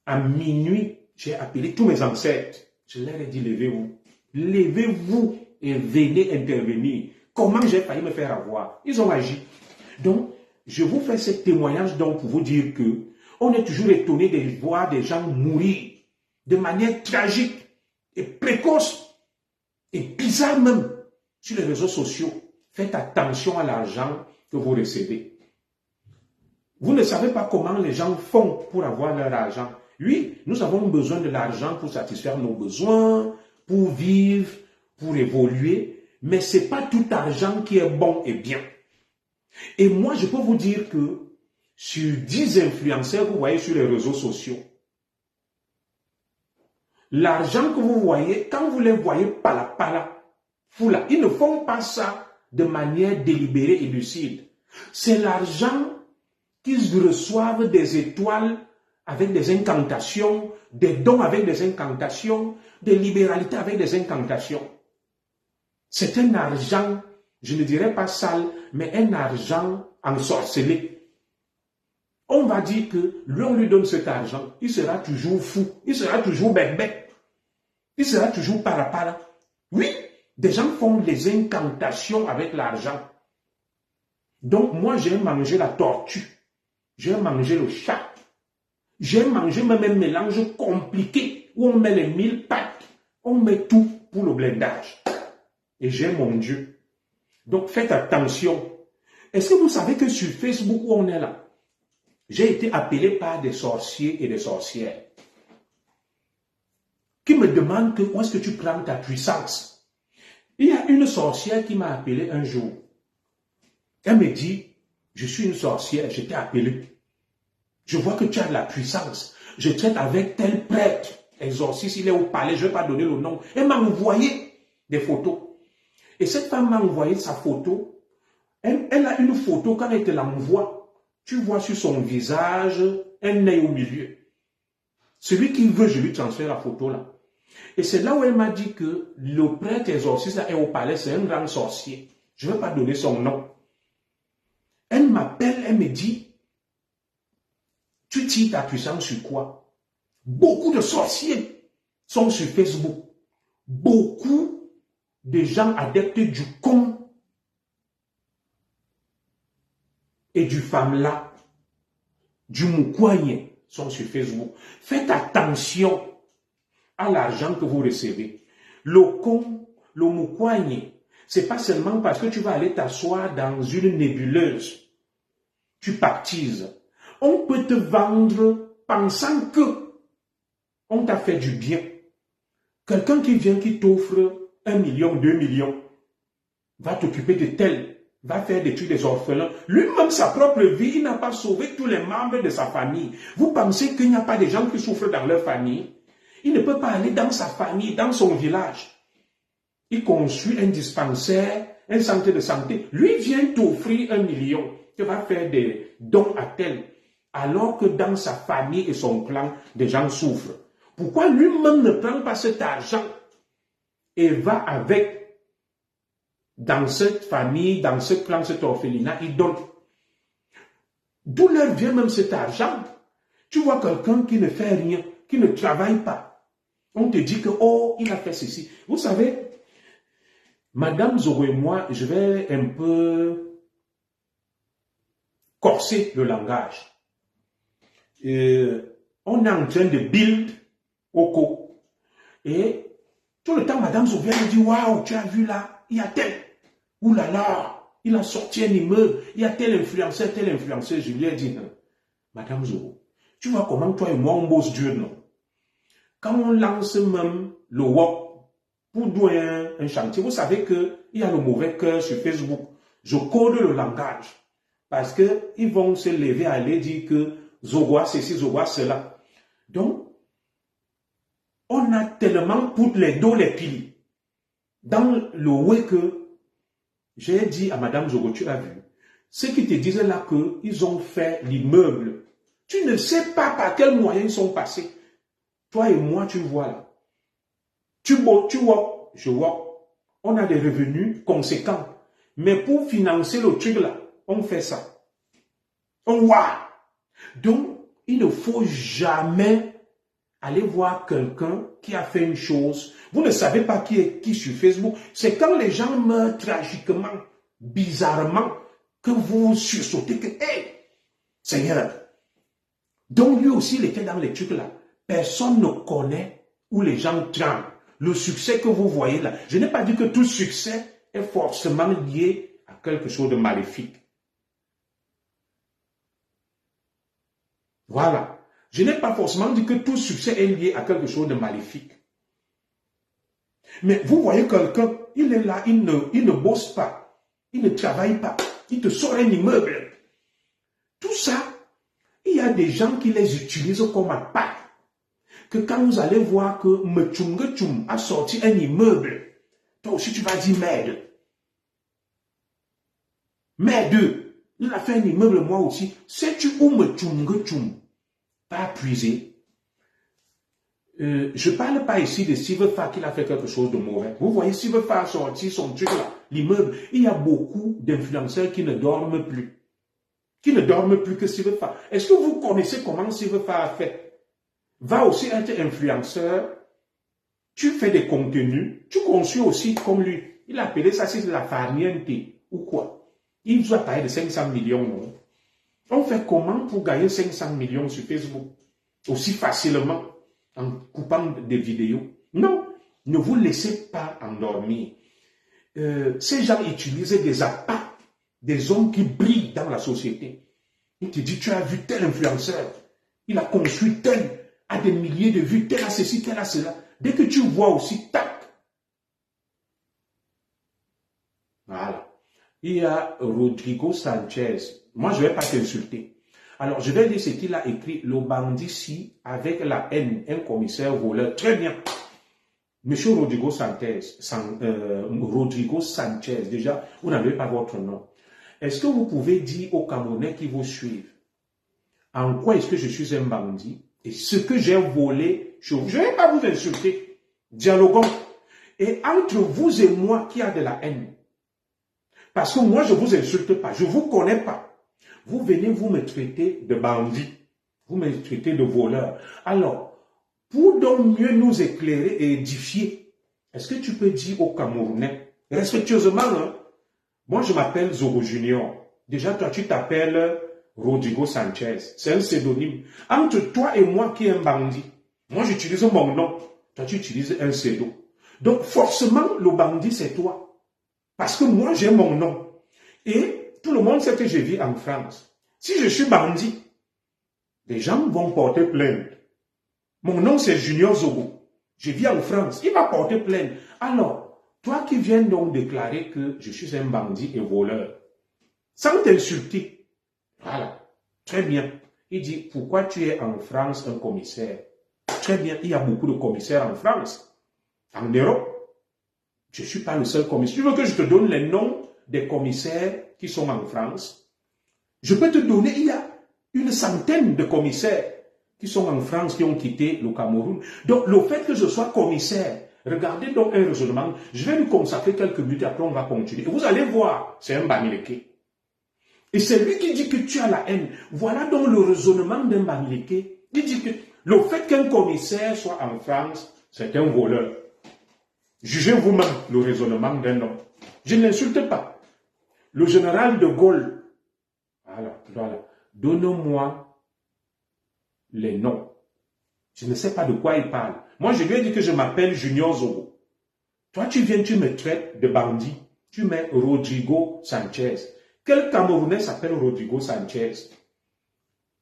À minuit, j'ai appelé tous mes ancêtres. Je leur ai dit, levez-vous. Levez-vous et venez intervenir. Comment j'ai failli me faire avoir? Ils ont agi. Donc, je vous fais ce témoignage donc pour vous dire que on est toujours étonné de voir des gens mourir de manière tragique et précoce et bizarre même sur les réseaux sociaux. Faites attention à l'argent que vous recevez. Vous ne savez pas comment les gens font pour avoir leur argent. Oui, nous avons besoin de l'argent pour satisfaire nos besoins, pour vivre, pour évoluer, mais ce n'est pas tout argent qui est bon et bien. Et moi, je peux vous dire que sur 10 influenceurs que vous voyez sur les réseaux sociaux, l'argent que vous voyez, quand vous les voyez pala, foula, ils ne font pas ça de manière délibérée et lucide. C'est l'argent qu'ils reçoivent des étoiles avec des incantations, des dons avec des incantations, des libéralités avec des incantations. C'est un argent, je ne dirais pas sale, mais un argent ensorcelé. On va dire que lui, on lui donne cet argent, il sera toujours fou, il sera toujours bête, il sera toujours para. Oui, des gens font des incantations avec l'argent. Donc moi, j'ai mangé la tortue, j'ai mangé le chat, j'ai mangé même un mélange compliqué où on met les 1000 pattes, on met tout pour le blindage. Et j'ai mon Dieu. Donc faites attention. Est-ce que vous savez que sur Facebook où on est là, j'ai été appelé par des sorciers et des sorcières qui me demandent où est-ce que tu prends ta puissance. Il y a une sorcière qui m'a appelé un jour. Elle me dit, je suis une sorcière, je t'ai appelé. Je vois que tu as de la puissance. Je traite avec tel prêtre, exorciste, il est au palais, je ne vais pas donner le nom. Elle m'a envoyé des photos. Et cette femme m'a envoyé sa photo. Elle a une photo, quand elle te l'envoie, tu vois sur son visage un œil au milieu. Celui qui veut, je lui transfère la photo là. Et c'est là où elle m'a dit que le prêtre exorciste là est au palais, c'est un grand sorcier. Je ne vais pas donner son nom. Elle m'appelle, elle me dit, tu tires ta puissance sur quoi? Beaucoup de sorciers sont sur Facebook. Beaucoup de gens adeptes du con et du femme-là, du moukoigné sont sur Facebook. Faites attention à l'argent que vous recevez. Le con, le moukoigné, c'est pas seulement parce que tu vas aller t'asseoir dans une nébuleuse. Tu baptises. On peut te vendre pensant que on t'a fait du bien. Quelqu'un qui vient, qui t'offre 1 million, 2 millions, va t'occuper de tel, va faire des trucs des orphelins. Lui-même, sa propre vie, il n'a pas sauvé tous les membres de sa famille. Vous pensez qu'il n'y a pas de gens qui souffrent dans leur famille? Il ne peut pas aller dans sa famille, dans son village. Il construit un dispensaire, un centre de santé. Lui vient t'offrir 1 million. Tu vas faire des dons à tel. Alors que dans sa famille et son clan, des gens souffrent. Pourquoi lui-même ne prend pas cet argent et va avec dans cette famille, dans ce clan, cet orphelinat, il donne. D'où leur vient même cet argent? Tu vois quelqu'un qui ne fait rien, qui ne travaille pas. On te dit que, oh, il a fait ceci. Vous savez, Madame Zoro et moi, je vais un peu corser le langage. On est en train de build Oko. Et tout le temps, Madame Zoro vient me dire, waouh, tu as vu là, il y a tel. Ouh là là, il a sorti un immeuble, il y a tel influenceur, tel influenceur. Je lui ai dit, non, Madame Zoro, tu vois comment toi et moi on bosse Dieu, non? Quand on lance même le WOP pour douer un chantier, vous savez qu'il y a le mauvais cœur sur Facebook. Je code le langage parce qu'ils vont se lever à aller dire que Zogoa ceci, Zogoa cela. Donc, on a tellement pour les dos les pieds. Dans le way que j'ai dit à Madame Zogo, tu as vu, ceux qui te disaient là qu'ils ont fait l'immeuble, tu ne sais pas par quels moyens ils sont passés. Toi et moi, tu vois là. Tu vois, je vois, on a des revenus conséquents. Mais pour financer le truc là, on fait ça. On voit. Donc, il ne faut jamais aller voir quelqu'un qui a fait une chose. Vous ne savez pas qui est qui sur Facebook. C'est quand les gens meurent tragiquement, bizarrement, que vous sursautez que, hé, Seigneur. Donc lui aussi, il était dans les trucs là. Personne ne connaît où les gens tremblent. Le succès que vous voyez là. Je n'ai pas dit que tout succès est forcément lié à quelque chose de maléfique. Voilà. Je n'ai pas forcément dit que tout succès est lié à quelque chose de maléfique. Mais vous voyez quelqu'un, il est là, il ne bosse pas, il ne travaille pas, il te sort un immeuble. Tout ça, il y a des gens qui les utilisent comme appât. Que quand vous allez voir que Mechungechum a sorti un immeuble, toi aussi tu vas dire merde. Merde, il a fait un immeuble moi aussi. Sais-tu où Mechungechum va puiser? Je ne parle pas ici de Steve Farr qui a fait quelque chose de mauvais. Vous voyez, Steve Farr sorti son truc là, l'immeuble. Il y a beaucoup d'influenceurs qui ne dorment plus. Qui ne dorment plus que Steve Farr. Est-ce que vous connaissez comment Steve Farr a fait? Va aussi être influenceur. Tu fais des contenus. Tu conçus aussi comme lui. Il a appelé ça, c'est la farniente ou quoi. Il vous a parlé de 500 millions. Non? On fait comment pour gagner 500 millions sur Facebook? Aussi facilement, en coupant des vidéos. Non, ne vous laissez pas endormir. Ces gens utilisent des appâts, des hommes qui brillent dans la société. Il te dit, tu as vu tel influenceur, il a construit tel, a des milliers de vues, tel a ceci, tel a cela. Dès que tu vois aussi, tac. Voilà. Il y a Rodrigo Sanchez. Moi, je ne vais pas t'insulter. Alors, je vais dire ce qu'il a écrit. Le bandit-ci, avec la haine, un commissaire voleur. Très bien. Monsieur Rodrigo Sanchez, déjà, vous n'avez pas votre nom. Est-ce que vous pouvez dire aux Camerounais qui vous suivent, en quoi est-ce que je suis un bandit et ce que j'ai volé, je ne vais pas vous insulter. Dialoguons. Et entre vous et moi qui a de la haine, parce que moi, je ne vous insulte pas, je ne vous connais pas. Vous venez, vous me traitez de bandit, vous me traitez de voleur. Alors, pour donc mieux nous éclairer et édifier, est-ce que tu peux dire aux Camerounais, respectueusement, hein, moi je m'appelle Zogo Junior. Déjà, toi, tu t'appelles Rodrigo Sanchez. C'est un pseudonyme. Entre toi et moi qui est un bandit, moi j'utilise mon nom, toi tu utilises un pseudo. Donc, forcément, le bandit, c'est toi. Parce que moi, j'ai mon nom. Et tout le monde sait que je vis en France. Si je suis bandit, les gens vont porter plainte. Mon nom, c'est Junior Zogo. Je vis en France. Il va porter plainte. Alors, toi qui viens donc déclarer que je suis un bandit et voleur, sans t'insulter, voilà, très bien. Il dit, pourquoi tu es en France un commissaire? Très bien, il y a beaucoup de commissaires en France. En Europe, je ne suis pas le seul commissaire. Tu veux que je te donne les noms des commissaires qui sont en France? Je peux te donner, il y a une centaine de commissaires qui sont en France, qui ont quitté le Cameroun. Donc, le fait que je sois commissaire, regardez donc un raisonnement, je vais lui consacrer quelques minutes, après on va continuer. Et vous allez voir, c'est un Bamileke. Et c'est lui qui dit que tu as la haine. Voilà donc le raisonnement d'un Bamileke. Il dit que le fait qu'un commissaire soit en France, c'est un voleur. Jugez vous-même le raisonnement d'un homme. Je ne l'insulte pas. Le général de Gaulle, voilà. Donne-moi les noms. Je ne sais pas de quoi il parle. Moi, je lui ai dit que je m'appelle Junior Zogo. Toi, tu viens, tu me traites de bandit. Tu mets Rodrigo Sanchez. Quel Camerounais s'appelle Rodrigo Sanchez?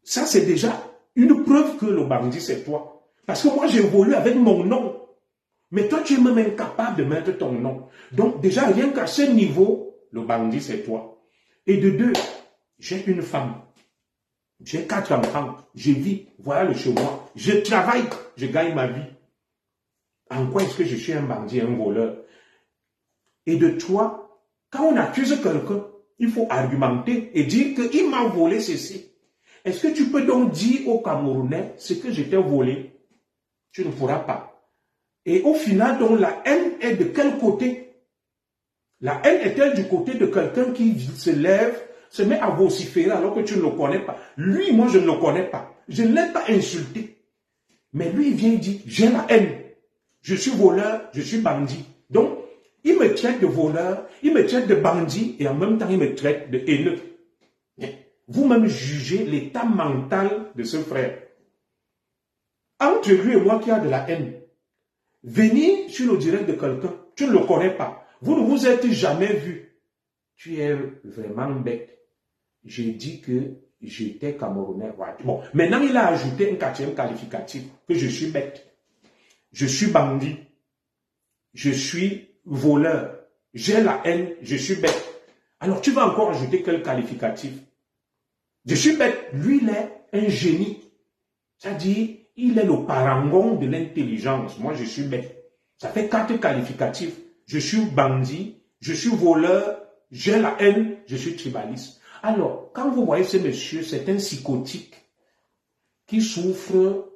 Ça, c'est déjà une preuve que le bandit, c'est toi. Parce que moi, j'évolue avec mon nom. Mais toi, tu es même incapable de mettre ton nom. Donc, déjà, rien qu'à ce niveau, le bandit, c'est toi. Et de deux, j'ai une femme. J'ai 4 enfants. Je vis. Voilà le chez moi. Je travaille. Je gagne ma vie. En quoi est-ce que je suis un bandit, un voleur? Et de toi, quand on accuse quelqu'un, il faut argumenter et dire qu'il m'a volé ceci. Est-ce que tu peux donc dire aux Camerounais ce que je t'ai volé? Tu ne pourras pas. Et au final, donc, la haine est de quel côté? La haine est-elle du côté de quelqu'un qui se lève, se met à vociférer alors que tu ne le connais pas? Lui, moi, je ne le connais pas. Je ne l'ai pas insulté. Mais lui, il vient et dit, j'ai la haine. Je suis voleur, je suis bandit. Donc, il me traite de voleur, il me traite de bandit et en même temps, il me traite de haineux. Vous-même jugez l'état mental de ce frère. Entre lui et moi qui a de la haine, venir sur le direct de quelqu'un, tu ne le connais pas. Vous ne vous êtes jamais vu. Tu es vraiment bête. J'ai dit que j'étais Camerounais. Bon, maintenant il a ajouté un 4e qualificatif, que je suis bête. Je suis bandit. Je suis voleur. J'ai la haine, je suis bête. Alors tu vas encore ajouter quel qualificatif? Je suis bête. Lui, il est un génie. C'est-à-dire, il est le parangon de l'intelligence. Moi, je suis bête. Ça fait 4 qualificatifs. Je suis bandit, je suis voleur, j'ai la haine, je suis tribaliste. Alors, quand vous voyez ce monsieur, c'est un psychotique qui souffre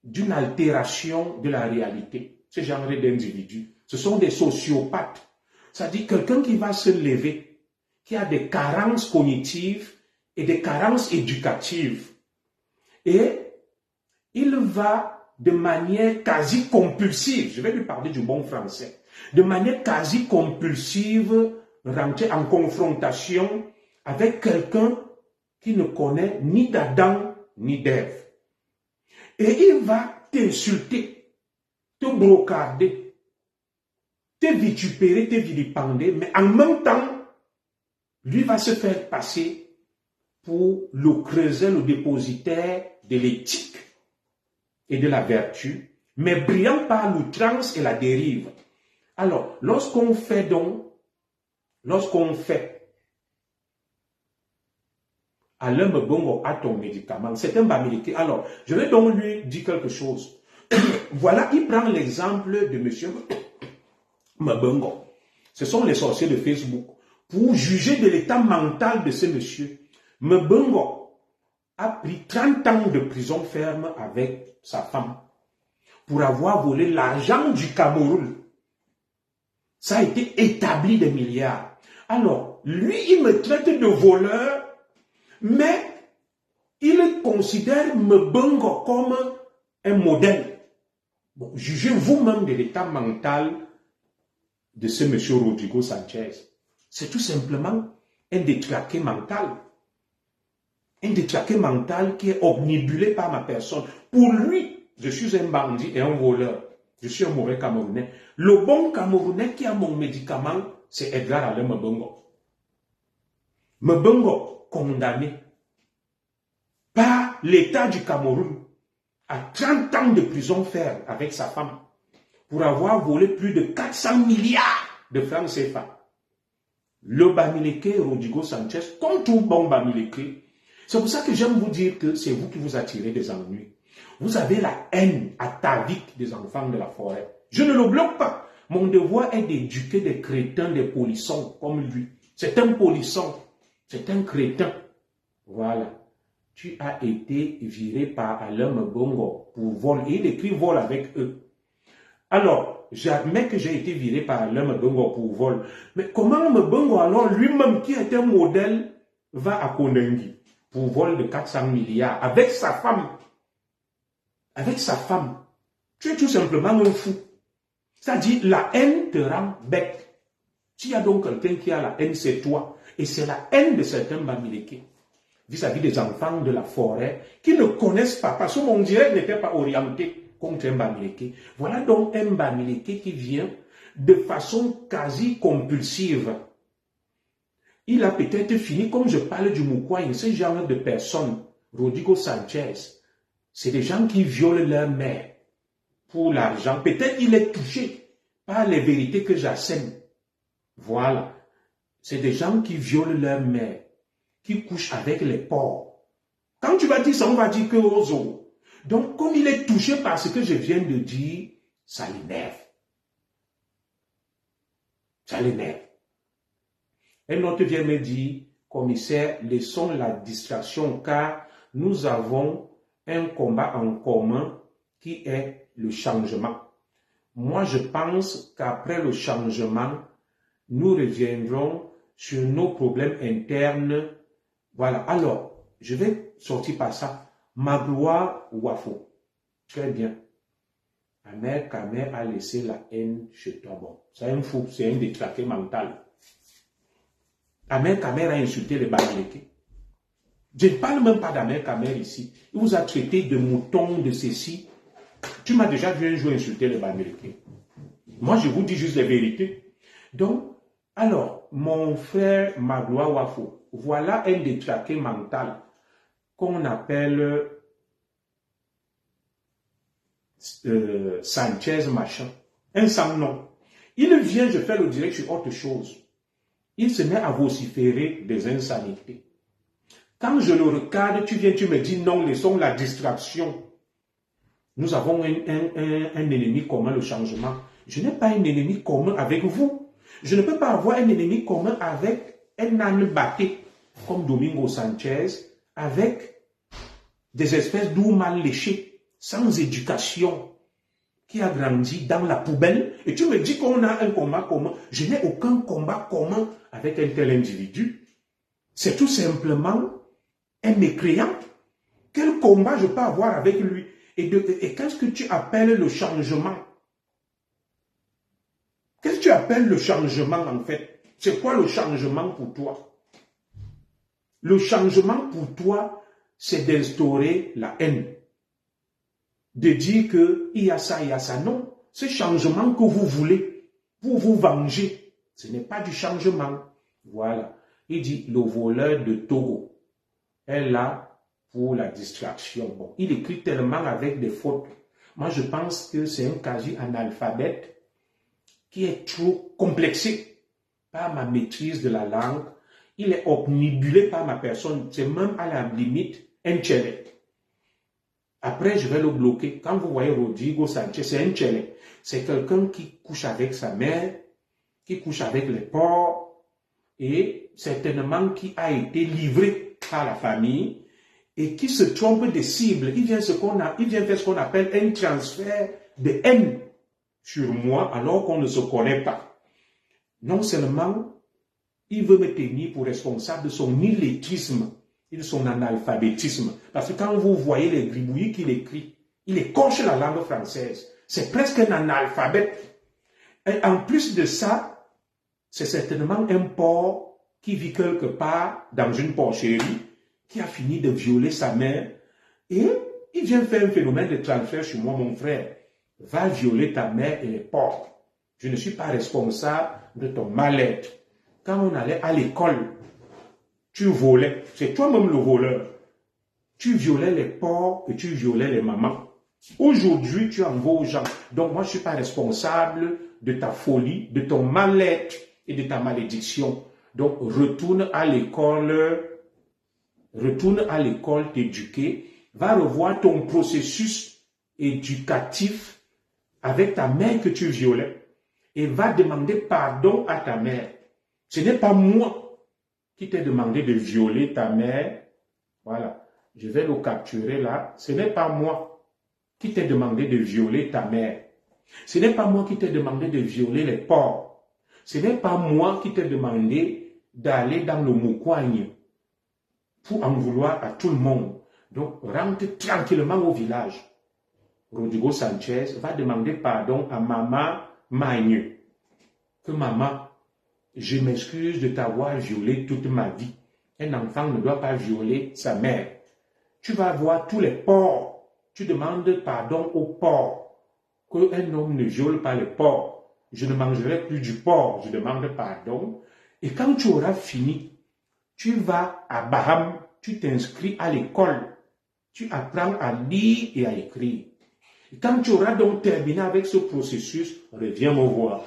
d'une altération de la réalité. Ce genre d'individus, ce sont des sociopathes. C'est-à-dire quelqu'un qui va se lever, qui a des carences cognitives et des carences éducatives. Et il va de manière quasi compulsive, je vais lui parler du bon français, de manière quasi compulsive rentrer en confrontation avec quelqu'un qui ne connaît ni d'Adam ni d'Ève. Et il va t'insulter, te brocarder, te vitupérer, te vilipender, mais en même temps, lui va se faire passer pour le creuset, le dépositaire de l'éthique et de la vertu, mais brillant par l'outrance et la dérive. Alors, lorsqu'on fait Alain Mbongo a ton médicament, c'est un bamileke. Alors, je vais donc lui dire quelque chose. Voilà, il prend l'exemple de monsieur Mbongo. Ce sont les sorciers de Facebook. Pour juger de l'état mental de ce monsieur, Mbongo a pris 30 ans de prison ferme avec sa femme pour avoir volé l'argent du Cameroun. Ça a été établi des milliards. Alors, lui, il me traite de voleur, mais il considère Mbongo comme un modèle. Bon, jugez vous-même de l'état mental de ce monsieur Rodrigo Sanchez. C'est tout simplement un détraqué mental. Un détraqué mental qui est omnibulé par ma personne. Pour lui, je suis un bandit et un voleur. Je suis un mauvais Camerounais. Le bon Camerounais qui a mon médicament, c'est Edgar Alain Mbongo. Mbongo, condamné par l'État du Cameroun à 30 ans de prison ferme avec sa femme pour avoir volé plus de 400 milliards de francs CFA. Le bamileke Rodrigo Sanchez, comme tout bon bamileke, c'est pour ça que j'aime vous dire que c'est vous qui vous attirez des ennuis. Vous avez la haine atavique des enfants de la forêt. Je ne le bloque pas. Mon devoir est d'éduquer des crétins, des polissons comme lui. C'est un polisson. C'est un crétin. Voilà. Tu as été viré par Alain Mbongo pour vol. Et il écrit vol avec eux. Alors, j'admets que j'ai été viré par Alain Mbongo pour vol. Mais comment Mbongo, alors lui-même qui est un modèle, va à Konengi pour vol de 400 milliards avec sa femme? Avec sa femme. Tu es tout simplement un fou. C'est-à-dire, la haine te rend bête. S'il y a donc quelqu'un qui a la haine, c'est toi. Et c'est la haine de certains bamileke vis-à-vis des enfants de la forêt qui ne connaissent pas, parce que mon direct n'était pas orienté contre un bamileke. Voilà donc un bamileke qui vient de façon quasi compulsive. Il a peut-être fini, comme je parle du Moukouaï, ce genre de personnes, Rodrigo Sanchez, c'est des gens qui violent leur mère pour l'argent. Peut-être il est touché par les vérités que j'assène. Voilà. C'est des gens qui violent leur mère, qui couchent avec les porcs. Quand tu vas dire ça, on va dire que Ozo. Donc, comme il est touché par ce que je viens de dire, ça l'énerve. Ça l'énerve. Un autre vient me dire, commissaire, laissons la distraction car nous avons un combat en commun qui est le changement. Moi, je pense qu'après le changement, nous reviendrons sur nos problèmes internes. Voilà. Alors, je vais sortir par ça. Magloire Wafo. Très bien. Amer Kamer a laissé la haine chez toi. Bon, c'est un fou, c'est un détraqué mental. Amer Kamer a insulté les bamileke. Je ne parle même pas d'Amer Kamer ici. Il vous a traité de mouton, de ceci. Tu m'as déjà vu un jour insulter les bamileke. Moi, je vous dis juste les vérités. Donc, alors, mon frère Magloire Wafo, voilà un détraqué mental qu'on appelle Sanchez machin. Un sans nom. Il vient, je fais le direct sur autre chose. Il se met à vociférer des insanités. Quand je le regarde, tu viens, tu me dis non, laissons la distraction. Nous avons un ennemi commun, le changement. Je n'ai pas un ennemi commun avec vous. Je ne peux pas avoir un ennemi commun avec un âne batté comme Domingo Sanchez, avec des espèces d'où mal léchés. sans éducation, qui a grandi dans la poubelle, et tu me dis qu'on a un combat commun. Je n'ai aucun combat commun avec un tel individu. C'est tout simplement un mécréant. Quel combat je peux avoir avec lui? Et qu'est-ce que tu appelles le changement? Qu'est-ce que tu appelles le changement en fait? C'est quoi le changement pour toi? Le changement pour toi, c'est d'instaurer la haine. De dire qu'il y a ça, il y a ça. Non, ce changement que vous voulez pour vous venger, ce n'est pas du changement. Voilà. Il dit, le voleur de Togo est là pour la distraction. Bon, il écrit tellement avec des fautes. Moi, je pense que c'est un quasi-analphabète qui est trop complexé par ma maîtrise de la langue. Il est obnubilé par ma personne. C'est même à la limite un tchèlè. Après, je vais le bloquer. Quand vous voyez Rodrigo Sanchez, c'est un tchèlè. C'est quelqu'un qui couche avec sa mère, qui couche avec les porcs, et certainement qui a été livré par la famille et qui se trompe des cibles. Il vient faire ce qu'on appelle un transfert de haine sur moi alors qu'on ne se connaît pas. Non seulement il veut me tenir pour responsable de son illettrisme et de son analphabétisme. Parce que quand vous voyez les gribouillis qu'il écrit, il écorche la langue française. C'est presque un analphabète. Et en plus de ça, c'est certainement un porc qui vit quelque part dans une porcherie, qui a fini de violer sa mère. Et il vient faire un phénomène de transfert sur moi, mon frère. Va violer ta mère et les porcs. Je ne suis pas responsable de ton mal-être. Quand on allait à l'école, tu volais. C'est toi-même le voleur. Tu violais les porcs et tu violais les mamans. Aujourd'hui, tu en veux aux gens. Donc, moi, je ne suis pas responsable de ta folie, de ton mal-être et de ta malédiction. Donc, retourne à l'école t'éduquer. Va revoir ton processus éducatif avec ta mère que tu violais. Et va demander pardon à ta mère. Ce n'est pas moi qui t'ai demandé de violer ta mère. Voilà. Je vais le capturer là. Ce n'est pas moi qui t'ai demandé de violer ta mère. Ce n'est pas moi qui t'ai demandé de violer les porcs. Ce n'est pas moi qui t'ai demandé d'aller dans le Moukwanye pour en vouloir à tout le monde. Donc, rentre tranquillement au village. Rodrigo Sanchez va demander pardon à maman Magne. Que maman, je m'excuse de t'avoir violé toute ma vie. Un enfant ne doit pas violer sa mère. Tu vas voir tous les porcs. Tu demandes pardon aux porcs. Qu'un homme ne viole pas les porcs. Je ne mangerai plus du porc. Je demande pardon. Et quand tu auras fini, tu vas à Baham, tu t'inscris à l'école. Tu apprends à lire et à écrire. Et quand tu auras donc terminé avec ce processus, reviens me voir.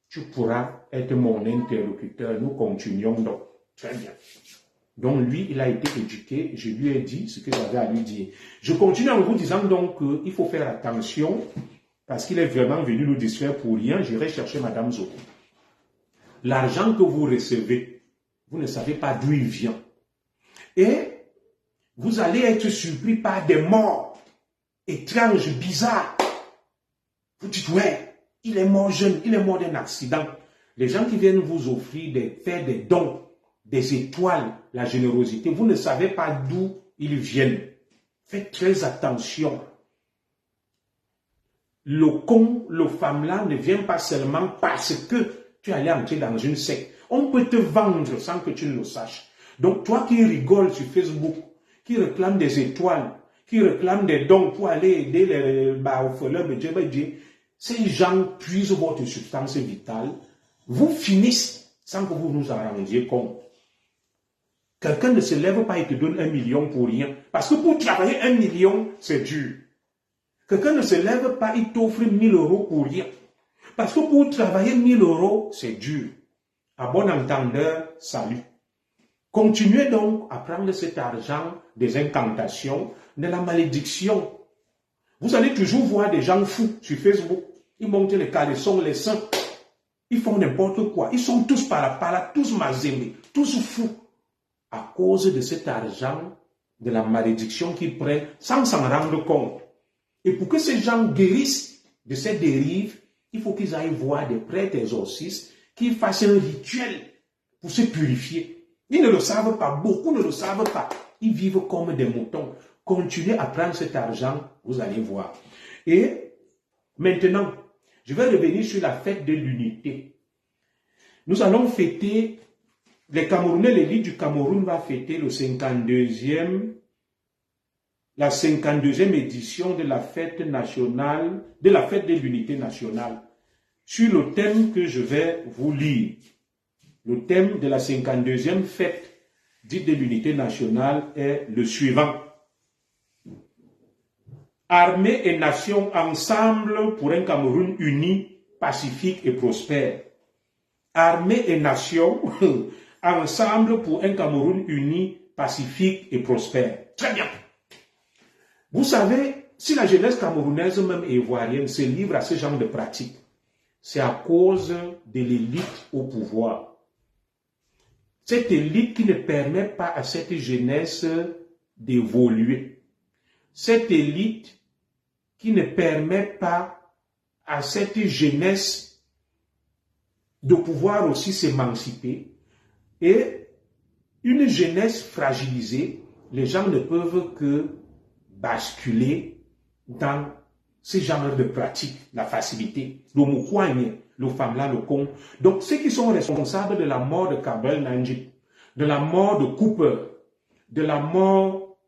Tu pourras être mon interlocuteur. Nous continuons donc. Très bien. Donc lui, il a été éduqué. Je lui ai dit ce que j'avais à lui dire. Je continue en vous disant donc qu'il faut faire attention parce qu'il est vraiment venu nous distraire pour rien. J'irai chercher Madame Zoko. L'argent que vous recevez, vous ne savez pas d'où il vient. Et vous allez être surpris par des morts étranges, bizarres. Vous dites, ouais, il est mort jeune, il est mort d'un accident. Les gens qui viennent vous offrir faire des dons, des étoiles, la générosité, vous ne savez pas d'où ils viennent. Faites très attention. Le con, le femme-là ne vient pas seulement parce que tu es allé entrer dans une secte. On peut te vendre sans que tu ne le saches. Donc toi qui rigoles sur Facebook, qui réclame des étoiles, qui réclame des dons pour aller aider les orphelins, ces gens puisent votre substance vitale, vous finissez sans que vous nous en rendiez compte. Quelqu'un ne se lève pas et te donne 1 million pour rien. Parce que pour travailler 1 million, c'est dur. Quelqu'un ne se lève pas, il t'offre 1 000 euros pour rien. Parce que pour travailler 1 000 euros, c'est dur. À bon entendeur, salut. Continuez donc à prendre cet argent des incantations, de la malédiction. Vous allez toujours voir des gens fous sur Facebook. Ils montent les caleçons, les seins. Ils font n'importe quoi. Ils sont tous par là, tous mazémés, tous fous. À cause de cet argent, de la malédiction qu'ils prennent, sans s'en rendre compte. Et pour que ces gens guérissent de cette dérive, il faut qu'ils aillent voir des prêtres exorcistes qui fassent un rituel pour se purifier. Ils ne le savent pas, beaucoup ne le savent pas. Ils vivent comme des moutons. Continuez à prendre cet argent, vous allez voir. Et maintenant, je vais revenir sur la fête de l'unité. Nous allons fêter, les Camerounais, l'élite du Cameroun va fêter la 52e édition de la fête nationale, de la fête de l'unité nationale, sur le thème que je vais vous lire. Le thème de la 52e fête dite de l'unité nationale est le suivant. Armée et nation ensemble pour un Cameroun uni, pacifique et prospère. Armée et nation ensemble pour un Cameroun uni, pacifique et prospère. Très bien. Vous savez, si la jeunesse camerounaise, même ivoirienne, se livre à ce genre de pratiques, c'est à cause de l'élite au pouvoir. Cette élite qui ne permet pas à cette jeunesse d'évoluer. Cette élite qui ne permet pas à cette jeunesse de pouvoir aussi s'émanciper. Et une jeunesse fragilisée, les gens ne peuvent que basculer dans ce genre de pratiques, la facilité, le moukouagne, le famla, le con. Donc, ceux qui sont responsables de la mort de Kabel Nanjib, de la mort de Cooper, de la mort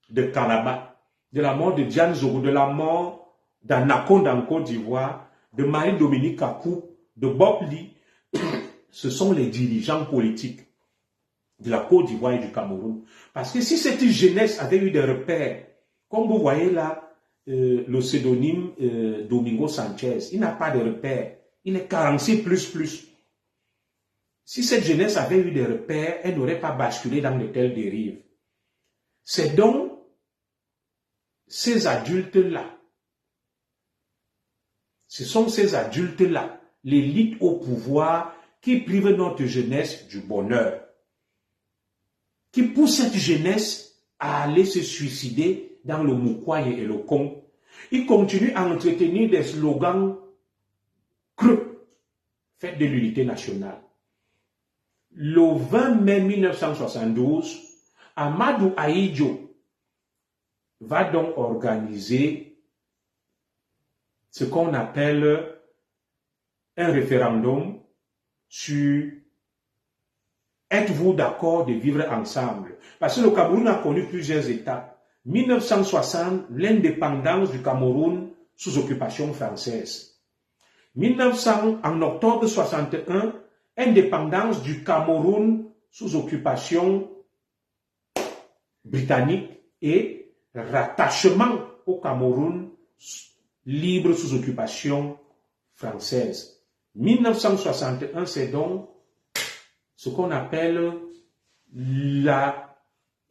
de Kalaba, de la mort de Diane Zogo, de la mort d'Anaconda en Côte d'Ivoire, de Marie-Dominique Kakou, de Bob Lee, ce sont les dirigeants politiques de la Côte d'Ivoire et du Cameroun. Parce que si cette jeunesse avait eu des repères, comme vous voyez là, le pseudonyme Domingo Sanchez, il n'a pas de repères. Il est carencé plus. Si cette jeunesse avait eu des repères, elle n'aurait pas basculé dans de telles dérives. C'est donc ces adultes-là, ce sont ces adultes-là, l'élite au pouvoir, qui privent notre jeunesse du bonheur, qui poussent cette jeunesse à aller se suicider dans le moukouaye et le con. Ils continuent à entretenir des slogans creux, fête de l'unité nationale. Le 20 mai 1972, Amadou Ahidjo va donc organiser ce qu'on appelle un référendum sur êtes-vous d'accord de vivre ensemble? Parce que le Cameroun a connu plusieurs étapes. 1960, l'indépendance du Cameroun sous occupation française. En octobre 61, indépendance du Cameroun sous occupation britannique et rattachement au Cameroun libre sous occupation française. 1961, c'est donc ce qu'on appelle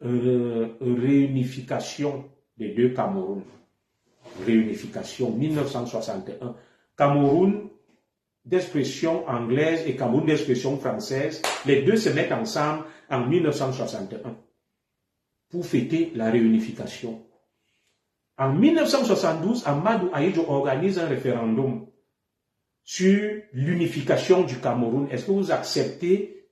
la réunification des deux Camerouns. Réunification 1961. Cameroun d'expression anglaise et Cameroun d'expression française, les deux se mettent ensemble en 1961 pour fêter la réunification. En 1972, Amadou Ahidjo organise un référendum sur l'unification du Cameroun. Est-ce que vous acceptez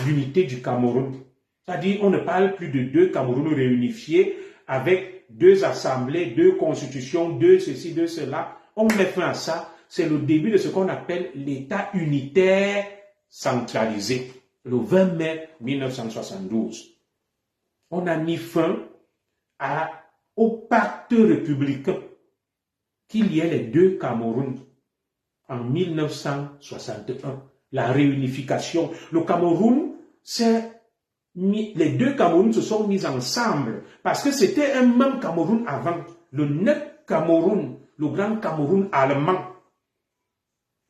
l'unité du Cameroun? C'est-à-dire, on ne parle plus de deux Cameroun réunifiés avec deux assemblées, deux constitutions, deux ceci, deux cela. On met fin à ça. C'est le début de ce qu'on appelle l'État unitaire centralisé, le 20 mai 1972. On a mis fin au pacte républicain qu'il y ait les deux Camerouns en 1961. La réunification. Le Cameroun, les deux Camerouns se sont mis ensemble parce que c'était un même Cameroun avant. Le net Cameroun, le grand Cameroun allemand,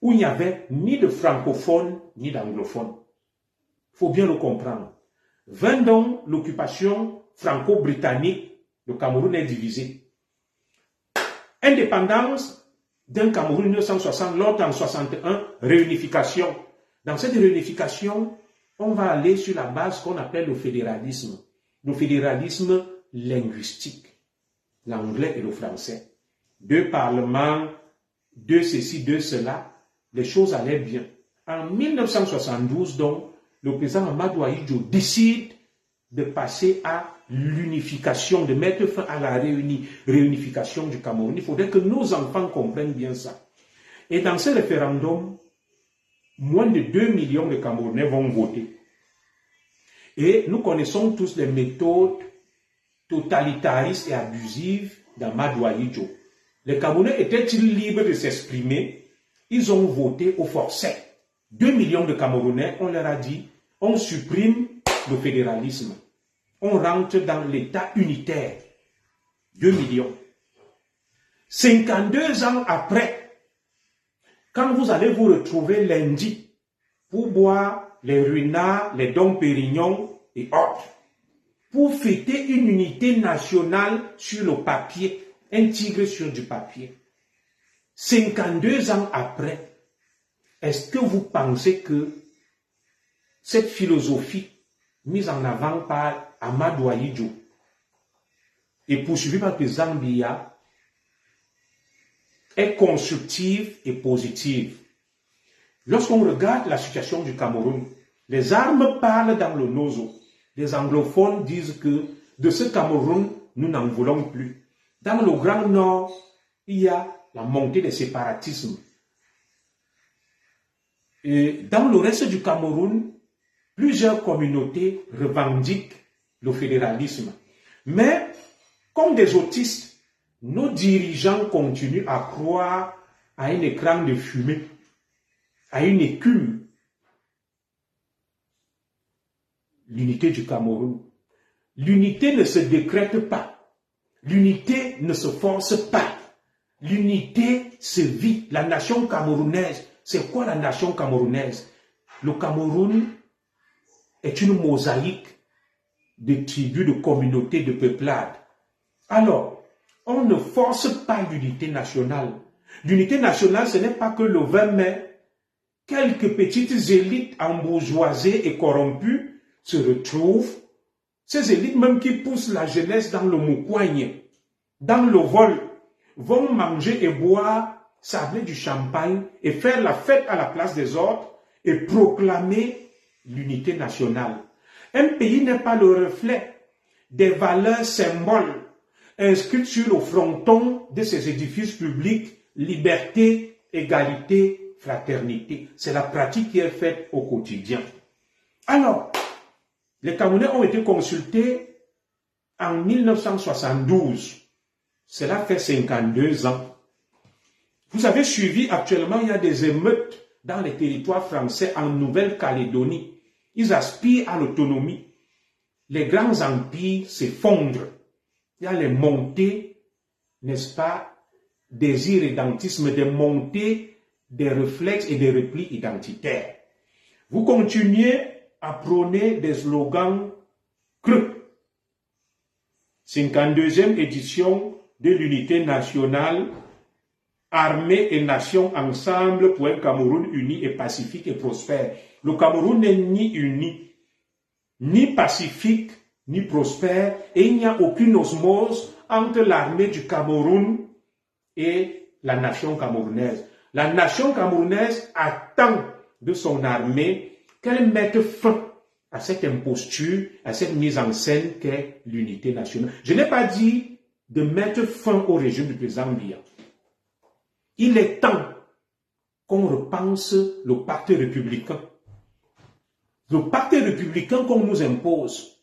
où il n'y avait ni de francophones ni d'anglophones. Il faut bien le comprendre. 20 ans, l'occupation franco-britannique, le Cameroun est divisé. Indépendance d'un Cameroun 1960, l'autre en 61, réunification. Dans cette réunification, on va aller sur la base qu'on appelle le fédéralisme linguistique, l'anglais et le français. deux parlements, deux ceci, deux cela, les choses allaient bien. En 1972, donc, le président Amadou Ahidjo décide de passer à l'unification, de mettre fin à la réunification du Cameroun. Il faudrait que nos enfants comprennent bien ça. Et dans ce référendum, moins de 2 millions de Camerounais vont voter. Et nous connaissons tous les méthodes totalitaristes et abusives d'Amadou Ahidjo. Les Camerounais étaient-ils libres de s'exprimer? Ils ont voté au forceps. 2 millions de Camerounais, on leur a dit, on supprime le fédéralisme. On rentre dans l'État unitaire. 2 millions. 52 ans après, quand vous allez vous retrouver lundi pour boire les ruinards, les Dom Pérignon et autres, pour fêter une unité nationale sur le papier, un tigre sur du papier. 52 ans après, est-ce que vous pensez que cette philosophie mise en avant par Amadou Ahidjo et poursuivie par le président Biya est constructive et positive? Lorsqu'on regarde la situation du Cameroun, les armes parlent dans le nozo. Les anglophones disent que de ce Cameroun, nous n'en voulons plus. Dans le Grand Nord, il y a la montée des séparatismes. Et dans le reste du Cameroun, plusieurs communautés revendiquent le fédéralisme. Mais, comme des autistes, nos dirigeants continuent à croire à un écran de fumée, à une écume. L'unité du Cameroun. L'unité ne se décrète pas. L'unité ne se force pas. L'unité se vit. La nation camerounaise, c'est quoi la nation camerounaise? Le Cameroun est une mosaïque de tribus, de communautés, de peuplades. Alors, on ne force pas l'unité nationale. L'unité nationale, ce n'est pas que le 20 mai, quelques petites élites embourgeoisées et corrompues se retrouvent, ces élites même qui poussent la jeunesse dans le moukoigne, dans le vol, vont manger et boire, sabler du champagne et faire la fête à la place des autres et proclamer l'unité nationale. Un pays n'est pas le reflet des valeurs symboles inscrites sur le fronton de ses édifices publics, liberté, égalité, fraternité. C'est la pratique qui est faite au quotidien. Alors, les Camerounais ont été consultés en 1972. Cela fait 52 ans. Vous avez suivi actuellement, il y a des émeutes dans les territoires français en Nouvelle-Calédonie. Ils aspirent à l'autonomie. Les grands empires s'effondrent. Il y a les montées, n'est-ce pas, des irrédentismes, des montées, des réflexes et des replis identitaires. Vous continuez à prôner des slogans creux. 52e édition de l'unité nationale, armée et nation ensemble pour un Cameroun uni et pacifique et prospère. Le Cameroun n'est ni uni, ni pacifique, ni prospère, et il n'y a aucune osmose entre l'armée du Cameroun et la nation camerounaise. La nation camerounaise attend de son armée qu'elle mette fin à cette imposture, à cette mise en scène qu'est l'unité nationale. Je n'ai pas dit de mettre fin au régime du président Biya. Il est temps qu'on repense le pacte républicain. Le pacte républicain qu'on nous impose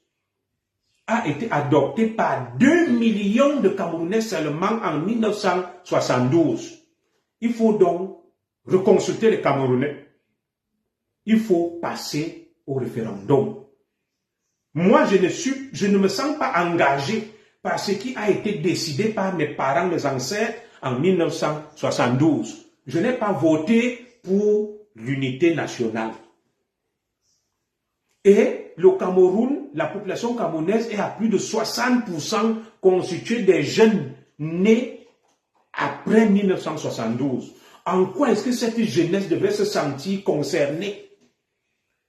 a été adopté par 2 millions de Camerounais seulement en 1972. Il faut donc reconsulter les Camerounais. Il faut passer au référendum. Moi, je ne me sens pas engagé par ce qui a été décidé par mes parents, mes ancêtres en 1972. Je n'ai pas voté pour l'unité nationale. Et le Cameroun, la population camerounaise est à plus de 60% constituée des jeunes nés après 1972. En quoi est-ce que cette jeunesse devrait se sentir concernée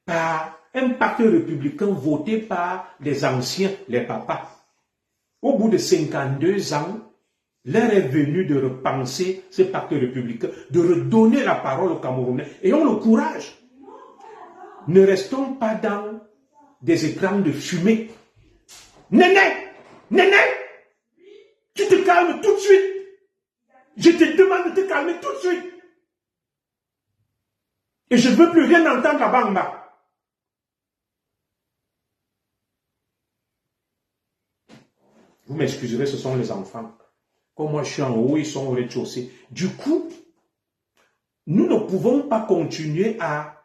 par un pacte républicain voté par les anciens, les papas? Au bout de 52 ans, L'heure est venue de repenser ce pacte républicain, de redonner la parole aux Camerounais. Ayons le courage. Ne restons pas dans des écrans de fumée. Néné, Néné, tu te calmes tout de suite. Je te demande de te calmer tout de suite. Et je ne veux plus rien entendre là-bas en bas. Vous m'excuserez, ce sont les enfants. Comme moi je suis en haut, ils sont au rez-de-chaussée. Du coup, nous ne pouvons pas continuer à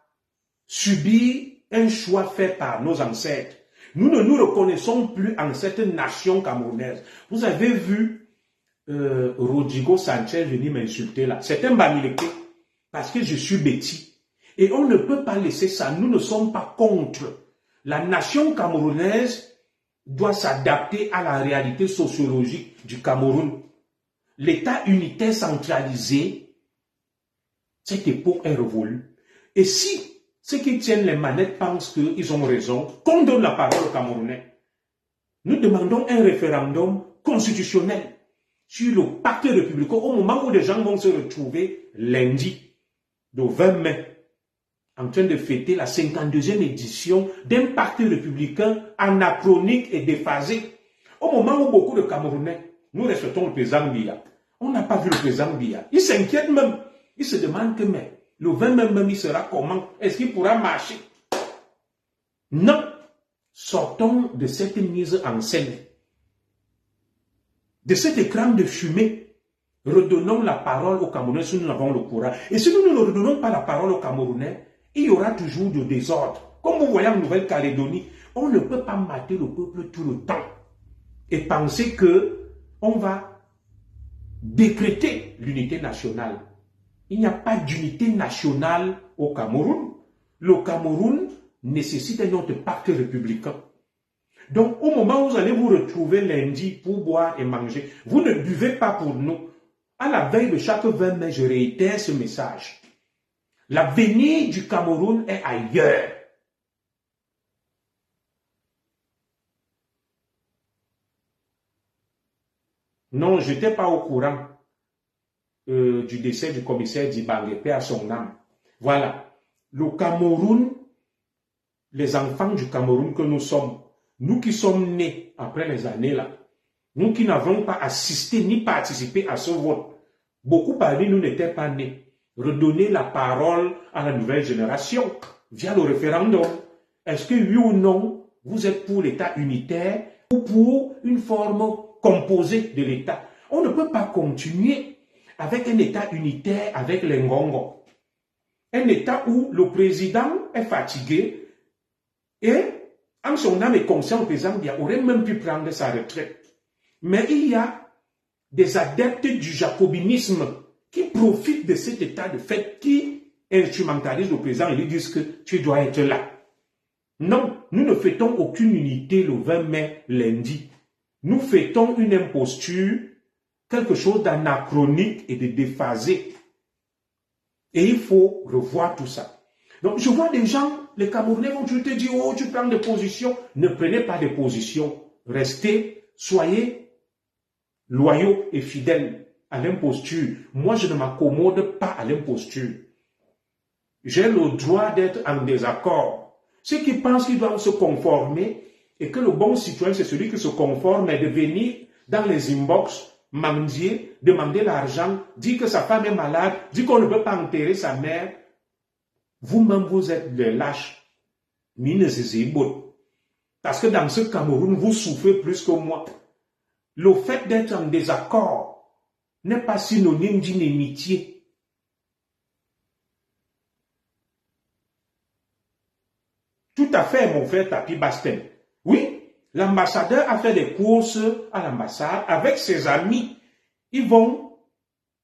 subir un choix fait par nos ancêtres. Nous ne nous reconnaissons plus en cette nation camerounaise. Vous avez vu Rodrigo Sanchez venir m'insulter là. C'est un Bamileke parce que je suis Betty. Et on ne peut pas laisser ça. Nous ne sommes pas contre. La nation camerounaise doit s'adapter à la réalité sociologique du Cameroun. L'État unitaire centralisé, cette époque est révolue. Et si ceux qui tiennent les manettes pensent qu'ils ont raison, qu'on donne la parole aux Camerounais. Nous demandons un référendum constitutionnel sur le pacte républicain au moment où les gens vont se retrouver lundi, le 20 mai, en train de fêter la 52e édition d'un pacte républicain anachronique et déphasé. Au moment où beaucoup de Camerounais, nous respectons le président Biya. On n'a pas vu le président Biya. Il s'inquiète même. Il se demande que mais, le 20 mai même, il sera comment? Est-ce qu'il pourra marcher? Non. Sortons de cette mise en scène. De cet écran de fumée. Redonnons la parole aux Camerounais si nous avons le courage. Et si nous ne redonnons pas la parole aux Camerounais, il y aura toujours du désordre. Comme vous voyez en Nouvelle-Calédonie, on ne peut pas mater le peuple tout le temps et penser qu'on va décréter l'unité nationale. Il n'y a pas d'unité nationale au Cameroun. Le Cameroun nécessite un autre pacte républicain. Donc, au moment où vous allez vous retrouver lundi pour boire et manger, vous ne buvez pas pour nous. À la veille de chaque 20 mai, je réitère ce message. L'avenir du Cameroun est ailleurs. Non, je n'étais pas au courant du décès du commissaire Dibangué, paix à son âme. Voilà. Le Cameroun, les enfants du Cameroun que nous sommes, nous qui sommes nés après les années là, nous qui n'avons pas assisté ni participé à ce vote, beaucoup parmi nous n'étaient pas nés. Redonner la parole à la nouvelle génération via le référendum. Est-ce que oui ou non, vous êtes pour l'État unitaire ou pour une forme composée de l'État? On ne peut pas continuer avec un État unitaire avec les Ngongo. Un État où le président est fatigué et, en son âme et conscience, le président aurait même pu prendre sa retraite. Mais il y a des adeptes du jacobinisme qui profitent de cet état de fait, qui instrumentalisent le président et lui disent que tu dois être là. Non, nous ne fêtons aucune unité le 20 mai lundi. Nous fêtons une imposture, quelque chose d'anachronique et de déphasé. Et il faut revoir tout ça. Donc je vois des gens, les Camerounais vont te dire, oh tu prends des positions. Ne prenez pas de positions. Restez, soyez loyaux et fidèles à l'imposture. Moi, je ne m'accommode pas à l'imposture. J'ai le droit d'être en désaccord. Ceux qui pensent qu'ils doivent se conformer et que le bon citoyen, c'est celui qui se conforme et de venir dans les inbox, mendier, demander l'argent, dire que sa femme est malade, dire qu'on ne peut pas enterrer sa mère. Vous-même, vous êtes des lâches. Parce que dans ce Cameroun, vous souffrez plus que moi. Le fait d'être en désaccord n'est pas synonyme d'une amitié. Tout à fait, mon frère Tapi Basten. Oui, l'ambassadeur a fait des courses à l'ambassade avec ses amis. Ils vont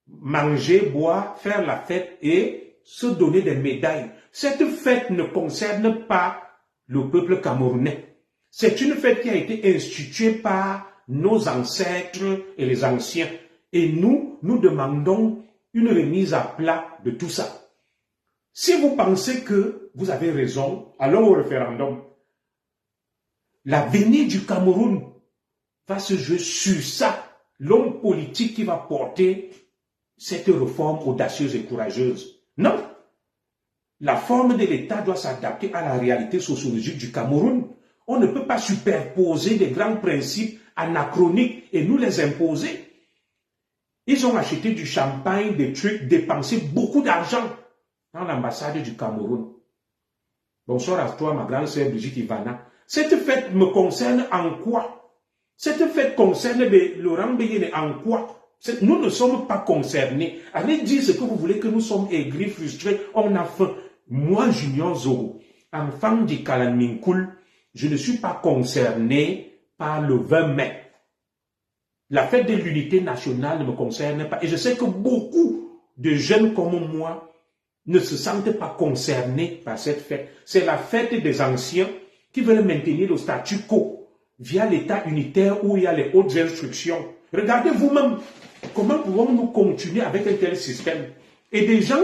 manger, boire, faire la fête et se donner des médailles. Cette fête ne concerne pas le peuple camerounais. C'est une fête qui a été instituée par nos ancêtres et les anciens. Et nous demandons une remise à plat de tout ça. Si vous pensez que vous avez raison, allons au référendum. L'avenir du Cameroun va se jouer sur ça. l'homme politique qui va porter cette réforme audacieuse et courageuse. Non. La forme de l'État doit s'adapter à la réalité sociologique du Cameroun. On ne peut pas superposer des grands principes anachroniques et nous les imposer. Ils ont acheté du champagne, des trucs, dépensé beaucoup d'argent dans l'ambassade du Cameroun. Bonsoir à toi, ma grande sœur Brigitte Ivana. Cette fête me concerne en quoi? Cette fête concerne Laurent Béguéné en quoi? Nous ne sommes pas concernés. Allez dire ce que vous voulez, que nous sommes aigris, frustrés, on a faim. Moi, Junior Zoro, enfant du Kalaminkoul, je ne suis pas concerné par le 20 mai. La fête de l'unité nationale ne me concerne pas. Et je sais que beaucoup de jeunes comme moi ne se sentent pas concernés par cette fête. C'est la fête des anciens qui veulent maintenir le statu quo via l'État unitaire où il y a les hautes instructions. Regardez vous-même comment pouvons-nous continuer avec un tel système. Et des gens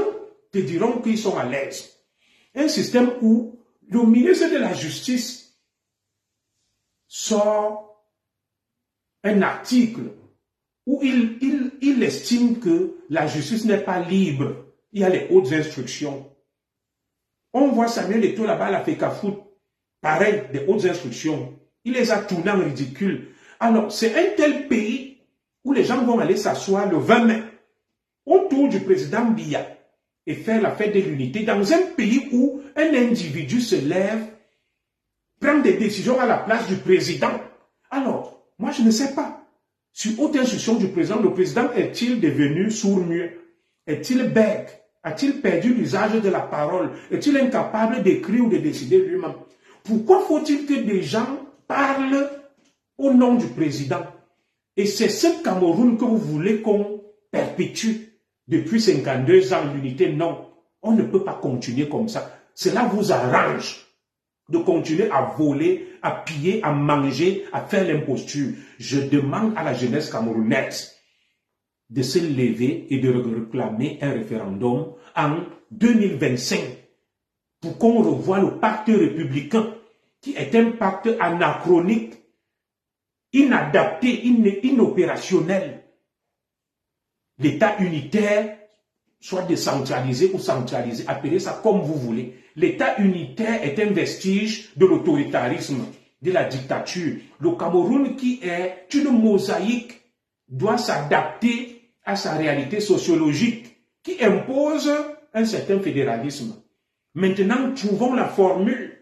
te diront qu'ils sont à l'aise. Un système où le ministre de la Justice sort un article où il estime que la justice n'est pas libre. Il y a les hautes instructions. On voit Samuel Eto'o là-bas à la FECAFOOT. Pareil, des hautes instructions. Il les a tournés en ridicule. Alors, c'est un tel pays où les gens vont aller s'asseoir le 20 mai autour du président Biya et faire la fête de l'unité dans un pays où un individu se lève, prend des décisions à la place du président. Alors, moi je ne sais pas. Sur haute instruction du président, le président est-il devenu sourd-muet? Est-il bègue? A-t-il perdu l'usage de la parole? Est-il incapable d'écrire ou de décider lui-même? Pourquoi faut-il que des gens parlent au nom du président? Et c'est ce Cameroun que vous voulez qu'on perpétue depuis 52 ans, l'unité. Non, on ne peut pas continuer comme ça. Cela vous arrange de continuer à voler, à piller, à manger, à faire l'imposture. Je demande à la jeunesse camerounaise de se lever et de réclamer un référendum en 2025 pour qu'on revoie le pacte républicain qui est un pacte anachronique, inadapté, inopérationnel. L'État unitaire, soit décentralisé ou centralisé, appelez ça comme vous voulez. L'État unitaire est un vestige de l'autoritarisme, de la dictature. Le Cameroun, qui est une mosaïque, doit s'adapter à sa réalité sociologique, qui impose un certain fédéralisme. Maintenant, trouvons la formule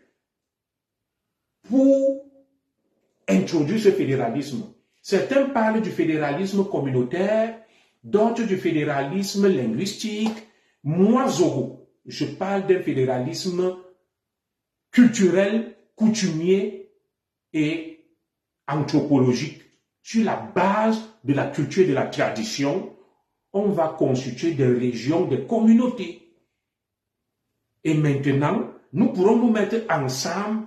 pour introduire ce fédéralisme. Certains parlent du fédéralisme communautaire, d'autres du fédéralisme linguistique. Moi, Zoro, je parle d'un fédéralisme culturel, coutumier et anthropologique. Sur la base de la culture et de la tradition, on va constituer des régions, des communautés. Et maintenant, nous pourrons nous mettre ensemble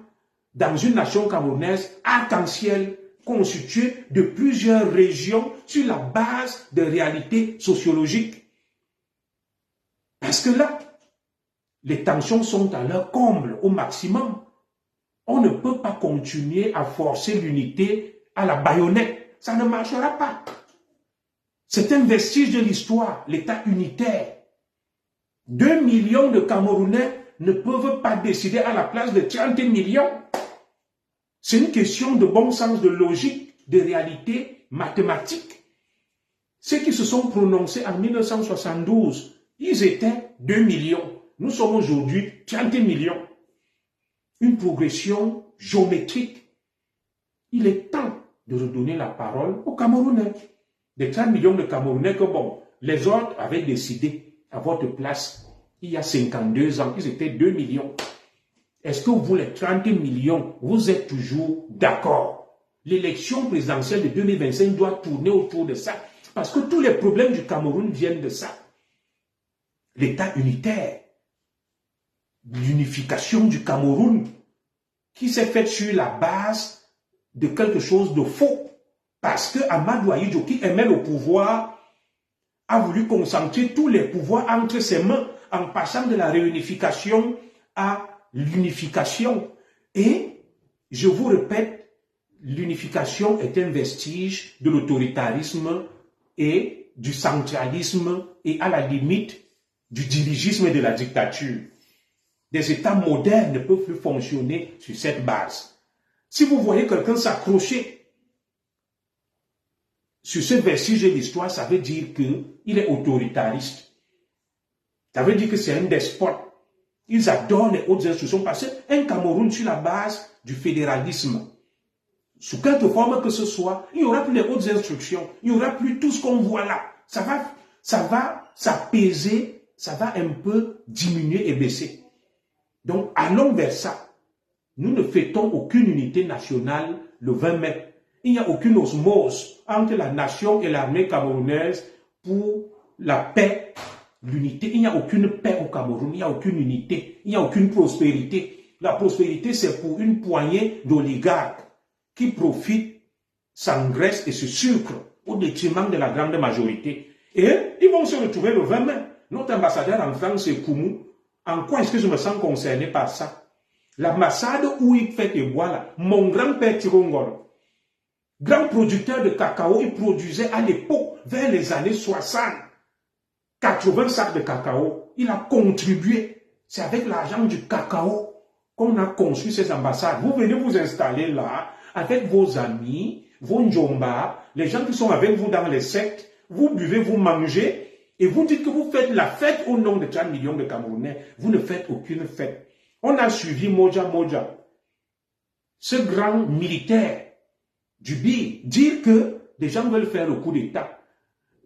dans une nation camerounaise arc-en-ciel, constituée de plusieurs régions sur la base de réalités sociologiques. Parce que là, les tensions sont à leur comble, au maximum. On ne peut pas continuer à forcer l'unité à la baïonnette. Ça ne marchera pas. C'est un vestige de l'histoire, l'État unitaire. 2 millions de Camerounais ne peuvent pas décider à la place de 30 millions. C'est une question de bon sens, de logique, de réalité mathématique. Ceux qui se sont prononcés en 1972, ils étaient 2 millions. Nous sommes aujourd'hui 30 millions. Une progression géométrique. Il est temps de redonner la parole aux Camerounais. Des 30 millions de Camerounais que, bon, les autres avaient décidé à votre place il y a 52 ans, ils étaient 2 millions. Est-ce que vous, les 30 millions, vous êtes toujours d'accord? L'élection présidentielle de 2025 doit tourner autour de ça. Parce que tous les problèmes du Cameroun viennent de ça. L'État unitaire, l'unification du Cameroun, qui s'est faite sur la base de quelque chose de faux. Parce que Amadou Ahidjo, qui aimait le pouvoir, a voulu concentrer tous les pouvoirs entre ses mains en passant de la réunification à l'unification. Et, je vous répète, l'unification est un vestige de l'autoritarisme et du centralisme et à la limite du dirigisme et de la dictature. Des États modernes ne peuvent plus fonctionner sur cette base. Si vous voyez quelqu'un s'accrocher sur ce vestige de l'histoire, ça veut dire qu'il est autoritariste. Ça veut dire que c'est un despote. Ils adorent les hautes institutions parce qu'un Cameroun sur la base du fédéralisme, sous quelque forme que ce soit, il n'y aura plus les hautes instructions, il n'y aura plus tout ce qu'on voit là. Ça va s'apaiser, ça va un peu diminuer et baisser. Donc, allons vers ça. Nous ne fêtons aucune unité nationale le 20 mai. Il n'y a aucune osmose entre la nation et l'armée camerounaise pour la paix, l'unité. Il n'y a aucune paix au Cameroun, il n'y a aucune unité, il n'y a aucune prospérité. La prospérité, c'est pour une poignée d'oligarques qui profitent, s'engraissent et se sucrent au détriment de la grande majorité. Et ils vont se retrouver le 20 mai. Notre ambassadeur en France, c'est Koumou. En quoi est-ce que je me sens concerné par ça? L'ambassade où il fait des bois là, mon grand-père Tirongor, grand producteur de cacao, il produisait à l'époque, vers les années 60, 80 sacs de cacao. Il a contribué. C'est avec l'argent du cacao qu'on a construit ces ambassades. Vous venez vous installer là, avec vos amis, vos njomba, les gens qui sont avec vous dans les sectes, vous buvez, vous mangez, et vous dites que vous faites la fête au nom de 30 millions de Camerounais. Vous ne faites aucune fête. On a suivi Moja Moja, ce grand militaire du BI, dire que des gens veulent faire le coup d'État.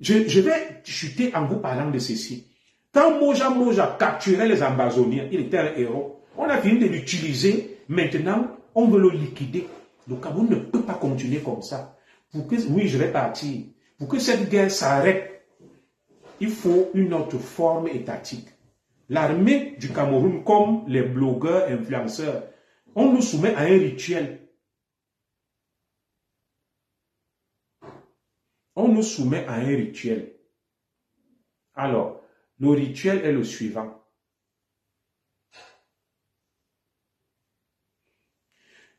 Je vais chuter en vous parlant de ceci. Quand Moja Moja capturait les Ambazoniens, il était un héros. On a fini de l'utiliser. Maintenant, on veut le liquider. Le Cameroun ne peut pas continuer comme ça. Oui, je vais partir. Pour que cette guerre s'arrête, il faut une autre forme étatique. L'armée du Cameroun, comme les blogueurs, influenceurs, on nous soumet à un rituel. On nous soumet à un rituel. Alors, le rituel est le suivant.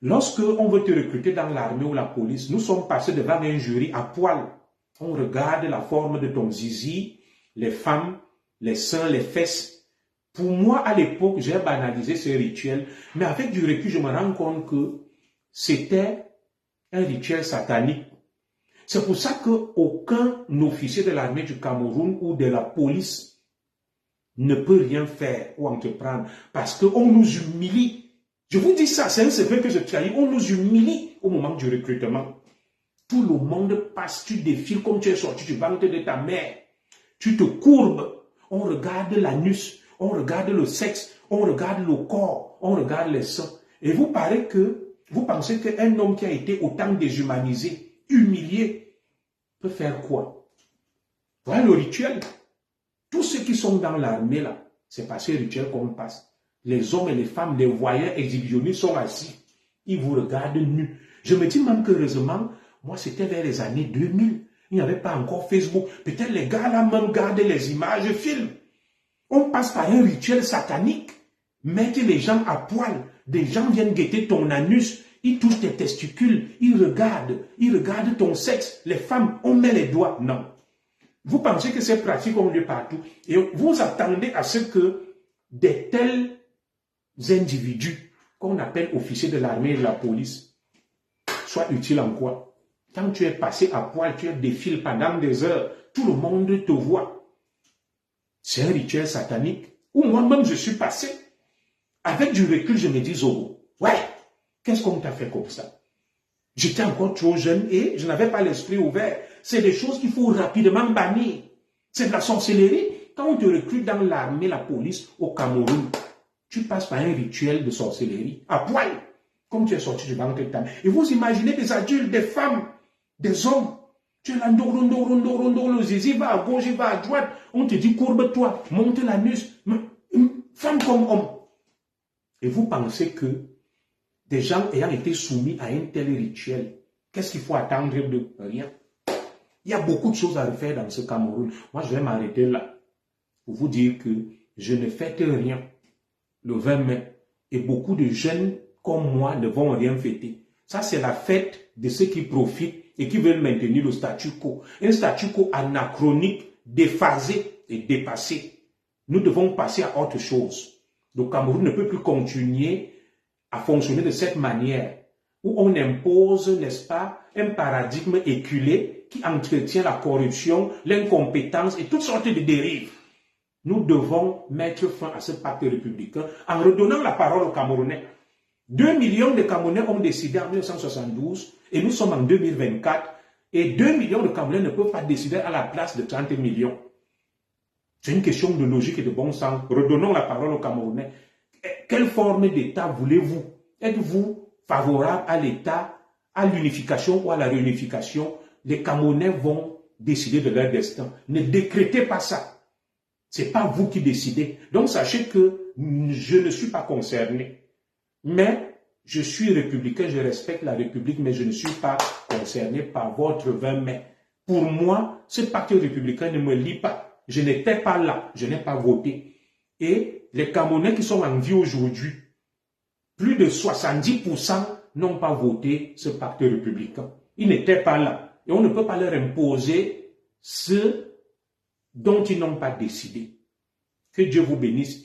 Lorsque on veut te recruter dans l'armée ou la police, nous sommes passés devant un jury à poil. On regarde la forme de ton zizi, les femmes, les seins, les fesses. Pour moi, à l'époque, j'ai banalisé ce rituel, mais avec du recul, je me rends compte que c'était un rituel satanique. C'est pour ça qu'aucun officier de l'armée du Cameroun ou de la police ne peut rien faire ou entreprendre parce qu'on nous humilie. Je vous dis ça, c'est un secret que je trahis. On nous humilie au moment du recrutement. Tout le monde passe, tu défiles comme tu es sorti du ventre de ta mère. Tu te courbes. On regarde l'anus, on regarde le sexe, on regarde le corps, on regarde les seins. Et vous pensez qu'un homme qui a été autant déshumanisé, humilié, peut faire quoi? Voilà le rituel. Tous ceux qui sont dans l'armée là, c'est par ce rituel qu'on passe. Les hommes et les femmes, les voyeurs exhibitionnistes sont assis. Ils vous regardent nus. Je me dis même qu'heureusement, moi c'était vers les années 2000. Il n'y avait pas encore Facebook. Peut-être les gars là même gardaient les images, filment. On passe par un rituel satanique. Mettre les gens à poil. Des gens viennent guetter ton anus. Ils touchent tes testicules. Ils regardent ton sexe. Les femmes, on met les doigts. Non. Vous pensez que ces pratiques ont lieu partout. Et vous attendez à ce que des tels individus, qu'on appelle officiers de l'armée et de la police, soient utiles en quoi? Quand tu es passé à poil, tu défiles pendant des heures, tout le monde te voit. C'est un rituel satanique où moi-même je suis passé. Avec du recul, je me dis, Zogo, ouais, qu'est-ce qu'on t'a fait comme ça? J'étais encore trop jeune et je n'avais pas l'esprit ouvert. C'est des choses qu'il faut rapidement bannir. C'est de la sorcellerie. Quand on te recrute dans l'armée, la police au Cameroun, tu passes par un rituel de sorcellerie, à poil, comme tu es sorti du ventre de ta mère. Et vous imaginez des adultes, des femmes, des hommes. Tu es là, le zizi va à gauche, il va à droite. On te dit, courbe-toi, monte l'anus. Femme comme homme. Et vous pensez que des gens ayant été soumis à un tel rituel, qu'est-ce qu'il faut attendre de rien? Il y a beaucoup de choses à refaire dans ce Cameroun. Moi, je vais m'arrêter là pour vous dire que je ne fête rien le 20 mai. Et beaucoup de jeunes comme moi ne vont rien fêter. Ça, c'est la fête de ceux qui profitent et qui veulent maintenir le statu quo. Un statu quo anachronique, déphasé et dépassé. Nous devons passer à autre chose. Le Cameroun ne peut plus continuer à fonctionner de cette manière, où on impose, n'est-ce pas, un paradigme éculé qui entretient la corruption, l'incompétence et toutes sortes de dérives. Nous devons mettre fin à ce pacte républicain en redonnant la parole aux Camerounais. 2 millions de Camerounais ont décidé en 1972 et nous sommes en 2024 et 2 millions de Camerounais ne peuvent pas décider à la place de 30 millions. C'est une question de logique et de bon sens. Redonnons la parole aux Camerounais. Quelle forme d'État voulez-vous? Êtes-vous favorable à l'État, à l'unification ou à la réunification? Les Camerounais vont décider de leur destin. Ne décrétez pas ça. Ce n'est pas vous qui décidez. Donc sachez que je ne suis pas concerné. Mais je suis républicain, je respecte la République, mais je ne suis pas concerné par votre 20 mai. Pour moi, ce pacte républicain ne me lie pas. Je n'étais pas là, je n'ai pas voté. Et les Camerounais qui sont en vie aujourd'hui, plus de 70% n'ont pas voté ce pacte républicain. Ils n'étaient pas là. Et on ne peut pas leur imposer ce dont ils n'ont pas décidé. Que Dieu vous bénisse.